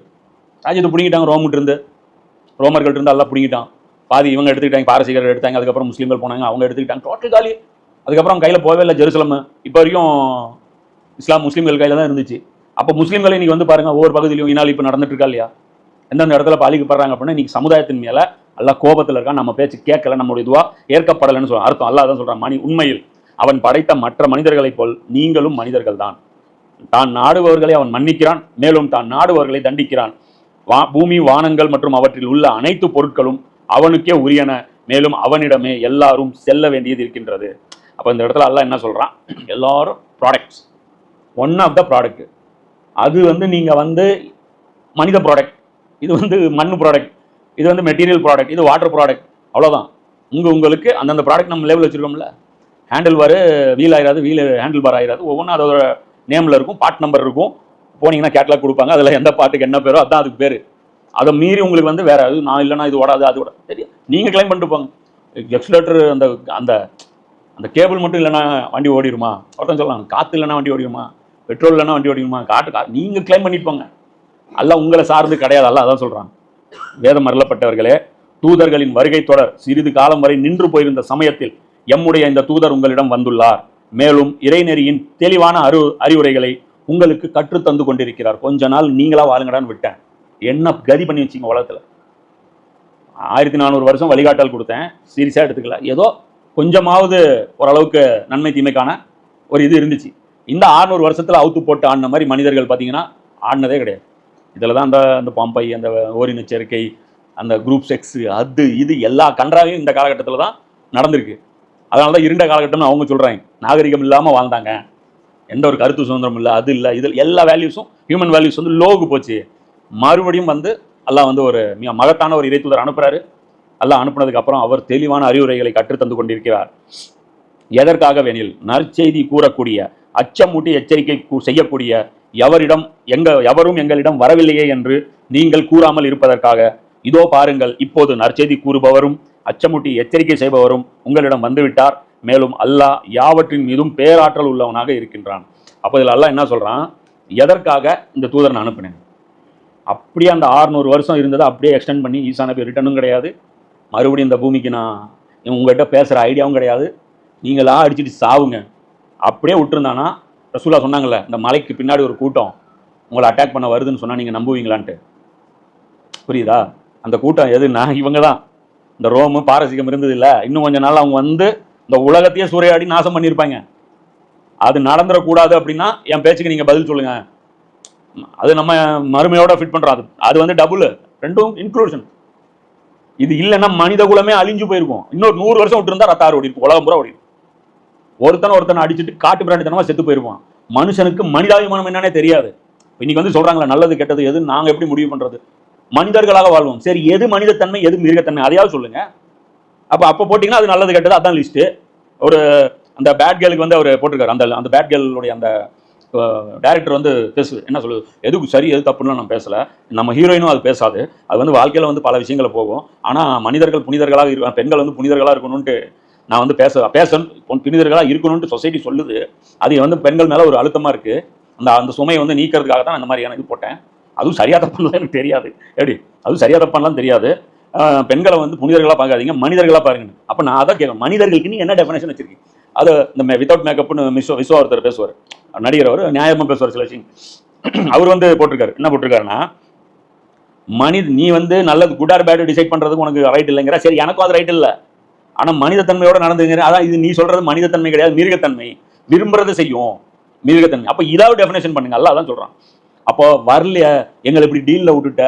ராஜ்யத்தை பிடிங்கிட்டாங்க ரோமர்கள் இருந்து எல்லாம் பிடிங்கிட்டான். பாதி இவங்க எடுத்துக்கிட்டாங்க, பாரசீகர்கள் எடுத்தாங்க, அதுக்கப்புறம் முஸ்லீம்கள் போனாங்க, அவங்க எடுத்துக்கிட்டாங்க, டோட்டல் காலி. அதுக்கப்புறம் அவங்க கையில் போகவே இல்லை ஜெருசலம். இப்போ வரைக்கும் இஸ்லாம் முஸ்லீம்கள் கையில் தான் இருந்துச்சு. அப்போ முஸ்லீம்களை இன்னைக்கு வந்து பாருங்க, ஒவ்வொரு பகுதியிலையும் இனால் இப்போ நடந்துட்டு இருக்கா இல்லையா? எந்தெந்த இடத்துல பாதிக்கப்படுறாங்க அப்படின்னா இன்னைக்கு சமுதாயத்தின் மேலே அல்லா கோபத்தில் இருக்கான், நம்ம பேச்சு கேட்கல, நம்மளுடைய இதுவா ஏற்கப்படலைன்னு சொல்ல அர்த்தம். அல்லாஹ் தான் சொல்றான், உண்மையில் அவன் படைத்த மற்ற மனிதர்களைப் போல் நீங்களும் மனிதர்கள் தான். தான் நாடுபவர்களை அவன் மன்னிக்கிறான், மேலும் தான் நாடுபவர்களை தண்டிக்கிறான். பூமி வானங்கள் மற்றும் அவற்றில் உள்ள அனைத்து பொருட்களும் அவனுக்கே உரியன, மேலும் அவனிடமே எல்லாரும் செல்ல வேண்டியது இருக்கின்றது. அப்போ இந்த இடத்துல அல்லாஹ் என்ன சொல்றான்? எல்லாரும் products, one of the product. அது வந்து நீங்க வந்து மனித ப்ராடக்ட், இது வந்து மண் ப்ராடக்ட், இது வந்து மெட்டீரியல் ப்ராடக்ட், இது வாட்டர் ப்ராடக்ட், அவ்வளோதான். உங்களுக்கு அந்தந்த ப்ராடக்ட் நம்ம லேபிள் வச்சிருக்கோம்ல. ஹேண்டில் பார் வீல் ஆயிராது, வீல் ஹேண்டில் பார் ஆயிராது, ஒவ்வொன்றும் அதோட நேமில் இருக்கும், பார்ட் நம்பர் இருக்கும். போனீங்கன்னா கேட்லாக் கொடுப்பாங்க, அதில் எந்த பாட்டுக்கு என்ன பேரோ அதுதான் அதுக்கு பேர். அதை மீறி உங்களுக்கு வந்து வேற அது நான் இல்லைன்னா இது ஓடாது, அது ஓட தெரியும், நீங்கள் கிளைம் பண்ணிட்டு போங்க. எக்ஸ்லேட்டர் அந்த அந்த அந்த கேபிள் மட்டும் இல்லைன்னா வண்டி ஓடிடுமா? ஒருத்தன் சொல்லலாம், காற்று இல்லைன்னா வண்டி ஓடிடுமா, பெட்ரோல் இல்லைன்னா வண்டி ஓடிடுமா, காற்று நீங்கள் கிளைம் பண்ணிட்டு போங்க. அல்லாஹ் உங்களை சார்ந்து கிடையாது. அல்லாஹ் அதான் சொல்கிறான், வேதம் அருளப்பட்டவர்களே, தூதர்களின் வருகை தொடர் சிறிது காலம் வரை நின்று போயிருந்த சமயத்தில் எம்முடைய இந்த தூதர் உங்களிடம் வந்துள்ளார், மேலும் இறைநெறியின் தெளிவான அறிவுரைகளை உங்களுக்கு கற்றுத்தந்து கொண்டிருக்கிறார். கொஞ்ச நாள் நீங்களா வாழுங்கடான்னு விட்டேன், என்ன கதி பண்ணி வச்சிங்க உலகத்தில். 1400 வருஷம் வழிகாட்டல் கொடுத்தேன், சீரியஸாக எடுத்துக்கல. ஏதோ கொஞ்சமாவது ஓரளவுக்கு நன்மை தீமைக்கான ஒரு இது இருந்துச்சு. இந்த 600 வருஷத்தில் அவுத்து போட்டு ஆடின மாதிரி மனிதர்கள் பார்த்தீங்கன்னா ஆடினதே கிடையாது. இதில் தான் அந்த பாம்பை, அந்த ஓரின சேர்க்கை, அந்த குரூப் செக்ஸ், அது இது எல்லா கன்றாவையும் இந்த காலகட்டத்தில் தான் நடந்திருக்கு. அதனால தான் இருண்ட காலகட்டம்னு அவங்க சொல்கிறாங்க. நாகரிகம் இல்லாமல் வாழ்ந்தாங்க, எந்த ஒரு கருத்து சுதந்திரம் இல்லை, அது இல்லை, இதில் எல்லா வேல்யூஸும் ஹியூமன் வேல்யூஸ் வந்து லோவுக்கு போச்சு. மறுபடியும் வந்து அல்லாஹ் வந்து ஒரு மிக மகத்தான ஒரு இறைத்தூதர் அனுப்புகிறாரு. அல்லாஹ் அனுப்புனதுக்கு அப்புறம் அவர் தெளிவான அறிவுரைகளை கற்றுத்தந்து கொண்டிருக்கிறார். எதற்காக வேணில் நற்செய்தி கூறக்கூடிய, அச்சமூட்டி எச்சரிக்கை செய்யக்கூடிய எவரும் எங்களிடம் வரவில்லையே என்று நீங்கள் கூறாமல் இருப்பதற்காக, இதோ பாருங்கள், இப்போது நற்செய்தி கூறுபவரும் அச்சமூட்டி எச்சரிக்கை செய்பவரும் உங்களிடம் வந்துவிட்டார். மேலும் அல்லாஹ் யாவற்றின் மீதும் பேராற்றல் உள்ளவனாக இருக்கின்றான். அப்போ இதில் அல்லாஹ் என்ன சொல்றான், எதற்காக இந்த தூதரை நான் அனுப்பினேன். அப்படியே அந்த 600 வருஷம் இருந்ததை அப்படியே எக்ஸ்டெண்ட் பண்ணி ஈசா நபி ரிட்டனும் கிடையாது, மறுபடியும் இந்த பூமிக்கு நான் உங்கள்கிட்ட பேசுகிற ஐடியாவும் கிடையாது, நீங்களா அடிச்சுட்டு சாவுங்க அப்படியே விட்டுருந்தானா, ரசூலா சொன்னாங்கல்ல, இந்த மலைக்கு பின்னாடி ஒரு கூட்டம் உங்களை அட்டாக் பண்ண வருதுன்னு சொன்னால் நீங்கள் நம்புவீங்களான்ட்டு. புரியுதா? அந்த கூட்டம் எதுன்னா இவங்க தான். இந்த ரோமு பாரசீகம் இருந்தது இல்லை, இன்னும் கொஞ்ச நாள் அவங்க வந்து இந்த உலகத்தையே சூறையாடி நாசம் பண்ணியிருப்பாங்க. அது நடந்துடக்கூடாது அப்படின்னா என் பேச்சுக்கு நீங்கள் பதில் சொல்லுங்க. அது நம்ம மறுமையோட ஃபிட் பண்ணுறோம். அது வந்து டபுள், ரெண்டும் இன்க்ளூஷன். இது இல்லைன்னா மனித குலமே அழிஞ்சு போயிருக்கும். இன்னொரு 100 வருஷம் விட்டு இருந்தால் ரத்தாறு ஓடி இருக்கும், உலகம் பூரா ஓடி இருக்கும். ஒருத்தனை அடிச்சுட்டு காட்டு பிராண்டித்தனமா செத்து போயிருவான். மனுஷனுக்கு மனிதாபிமானம் என்னன்னே தெரியாது. இன்னைக்கு வந்து சொல்றாங்களா நல்லது கெட்டது எது நாங்கள் எப்படி முடிவு பண்றது? மனிதர்களாக வாழ்வோம். சரி, எது மனிதத்தன்மை எது மிருகத்தன்மை அதையாவது சொல்லுங்க. அப்போ போட்டிங்கன்னா அது நல்லது கெட்டது, அதான் லிஸ்ட்டு. ஒரு அந்த பேட் கேர்ளுக்கு வந்து அவர் போட்டிருக்காரு. அந்த பேட் கேர்ளுடைய அந்த டைரக்டர் வந்து என்ன சொல்லுது, எதுக்கு சரி எது தப்புன்னு நம்ம பேசலை, நம்ம ஹீரோயினும் அது பேசாது. அது வந்து வாழ்க்கையில் வந்து பல விஷயங்களை போகும். ஆனால் மனிதர்கள் புனிதர்களாக இருக்க, பெண்கள் வந்து புனிதர்களாக இருக்கணும்ன்ட்டு நான் வந்து பேச புனிதர்களாக இருக்கணும்னு சொசைட்டி சொல்லுது. அது வந்து பெண்கள் மேலே ஒரு அழுத்தமாக இருக்குது. அந்த சுமையை வந்து நீக்கிறதுக்காக தான் அந்த மாதிரியான இது போட்டேன். அதுவும் சரியா தப்பானலாம் எனக்கு தெரியாது. எப்படி அதுவும் சரியா தப்பானலாம் தெரியாது. பெண்களை வந்து புனிதர்களாக பார்க்காதீங்க, மனிதர்களாக பாருங்க. அப்போ நான் அதான் கேட்கணும், மனிதர்களுக்கு நீ என்ன டெஃபினேஷன் வச்சிருக்கீங்க? அது இந்த வித்தவுட் மேக்கப்னு விஸ்வா ஒருத்தர் பேசுவார், நடிகர். அவர் நியாயமாக பேசுவார் சில விஷயம். அவர் வந்து போட்டிருக்காரு, என்ன போட்டிருக்காருன்னா, நீ வந்து நல்லது குட் ஆர் பேட் டிசைட் பண்ணுறதுக்கு உனக்கு ரைட் இல்லைங்கிற. சரி, எனக்கும் அது ரைட் இல்லை, ஆனால் மனிதத்தன்மையோட நடந்துங்கிற. அதான் இது நீ சொல்கிறது மனிதத்தன்மை கிடையாது, மிருகத்தன்மை. விரும்புறதை செய்யும், மிருகத்தன்மை. அப்போ இதாவது டெஃபினேஷன் பண்ணுங்க. அல்ல அதான் சொல்கிறான். அப்போ வரலைய எங்களை இப்படி டீலில் விட்டுட்ட,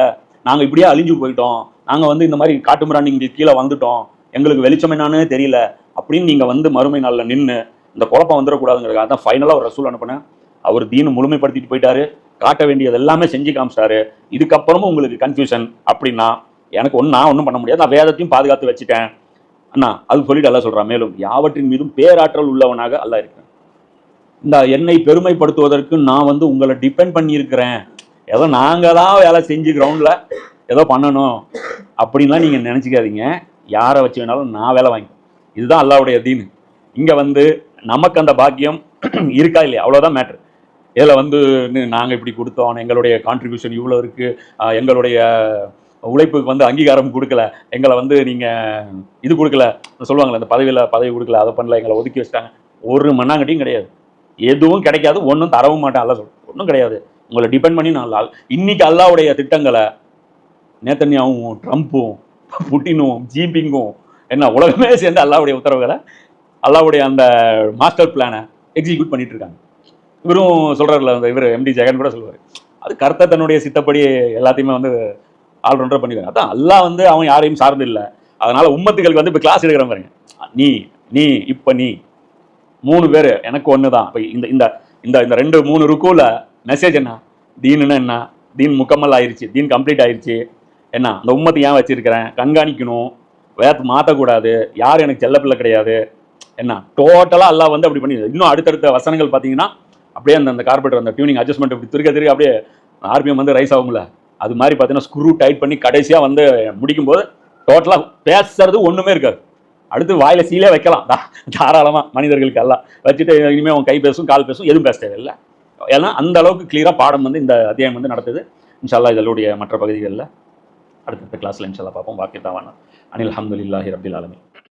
நாங்கள் இப்படியே அழிஞ்சு போயிட்டோம், நாங்கள் வந்து இந்த மாதிரி காட்டு மிராண்டிங்க கீழே வந்துட்டோம், எங்களுக்கு வெளிச்சம் என்னான்னு தெரியல அப்படின்னு நீங்கள் வந்து மறுமை நாளில் நின்று இந்த குழப்பம் வந்துடக்கூடாதுங்கிறதுக்காக தான் ஃபைனலாக ஒரு ரசூல் அனுப்பினேன். அவர் தீனு முழுமைப்படுத்திட்டு போயிட்டாரு, காட்ட வேண்டியது எல்லாமே செஞ்சு காமிச்சிட்டாரு. இதுக்கப்புறமும் உங்களுக்கு கன்ஃபியூஷன் அப்படின்னா எனக்கு நான் ஒன்றும் பண்ண முடியாது, நான் வேதத்தையும் பாதுகாத்து வச்சுட்டேன் அண்ணா. அது சொல்லிட்டு அல்லா சொல்கிறான், மேலும் யாவற்றின் மீதும் பேராற்றல் உள்ளவனாக அல்லா இருக்கிறேன். இந்த என்னை பெருமைப்படுத்துவதற்கு நான் வந்து உங்களை டிபெண்ட் பண்ணியிருக்கிறேன், ஏதோ நாங்கள் தான் வேலை செஞ்சு கிரவுண்டில் ஏதோ பண்ணணும் அப்படின்லாம் நீங்கள் நினச்சிக்காதீங்க. யாரை வச்சு வேணாலும் நான் வேலை வாங்கிப்பேன். இதுதான் அல்லாவுடைய தீனு. இங்கே வந்து நமக்கு அந்த பாக்கியம் இருக்கா இல்லையா, அவ்வளோதான் மேட்ரு. இதில் வந்து நாங்கள் இப்படி கொடுத்தோம், எங்களுடைய கான்ட்ரிபியூஷன் இவ்வளோ இருக்குது, எங்களுடைய உழைப்புக்கு வந்து அங்கீகாரம் கொடுக்கல, எங்களை வந்து நீங்கள் இது கொடுக்கல சொல்லுவாங்களே, இந்த பதவி கொடுக்கல, அதை பண்ணல, எங்களை ஒதுக்கி வச்சிட்டாங்க. ஒரு மண்ணாங்கட்டியும் கிடையாது, எதுவும் கிடைக்காது, ஒன்றும் தரவும் மாட்டேன். அல்லா சொல்கிறேன், ஒன்றும் கிடையாது. உங்களை டிபெண்ட் பண்ணி நான் இன்னைக்கு அல்லாவுடைய திட்டங்களை நேத்தன்யாவும் ட்ரம்ப்பும் புட்டினும் ஜிபிங்கும் என்ன உலகமே சேர்ந்து அல்லாவுடைய உத்தரவுகளை, அல்லாவுடைய அந்த மாஸ்டர் பிளானை எக்ஸிக்யூட் பண்ணிட்டு இருக்காங்க. இவரும் சொல்கிறார்ல, இவர் எம்டி ஜெகன் கூட சொல்லுவார், அது கர்த்தர் தன்னுடைய சித்தப்படி எல்லாத்தையுமே வந்து ஆல்ரவுண்டர் பண்ணிடுவாங்க. அதான் அல்லாஹ் வந்து அவன் யாரையும் சார்ந்து இல்லை. அதனால உம்மத்துகளுக்கு வந்து இப்போ கிளாஸ் எடுக்கிற பாருங்க, நீ இப்போ நீ 3 பேர் எனக்கு ஒன்று தான். இப்போ இந்த இந்த 2-3 ருக்குல மெசேஜ் என்ன, தீனுன்னா என்ன, தீன் முக்கம்மல் ஆயிடுச்சு, தீன் கம்ப்ளீட் ஆயிடுச்சு. என்ன அந்த உம்மத்தை ஏன் வச்சிருக்கிறேன், கண்காணிக்கணும், வேறு மாற்றக்கூடாது, யார் எனக்கு செல்ல பிள்ளை கிடையாது. என்ன டோட்டலாக எல்லாம் வந்து அப்படி பண்ணி இன்னும் அடுத்தடுத்த வசனங்கள் பார்த்தீங்கன்னா அப்படியே அந்த கார்பரேட்டர் அந்த டியூனிங் அட்ஜஸ்ட்மெண்ட் அப்படி திருக்க அப்படியே ஆர்பிஎம் வந்து ரைஸ் ஆகும்ல, அது மாதிரி பார்த்தீங்கன்னா ஸ்க்ரூ டைட் பண்ணி கடைசியாக வந்து முடிக்கும்போது டோட்டலாக பேசுறது ஒன்றுமே இருக்காது. அடுத்து வாயில சீலே வைக்கலாம் தாராளமாக மனிதர்களுக்கு எல்லாம் வச்சுட்டு இனிமேல் அவன் கை பேசும் கால் பேசும் எதுவும் பேச தேவையில்லை. ஏன்னா அந்த அளவுக்கு கிளியராக பாடம் வந்து இந்த அத்தியாயம் வந்து நடத்துது. இன்ஷா அல்லாஹ் இதனுடைய மற்ற பகுதிகளில் அடுத்த கிளாஸில் இன்ஷா அல்லாஹ் பார்ப்போம். பாக்கி தாவானா அனில் அல்ஹம்துலில்லாஹி ரப்பில் ஆலமீன்.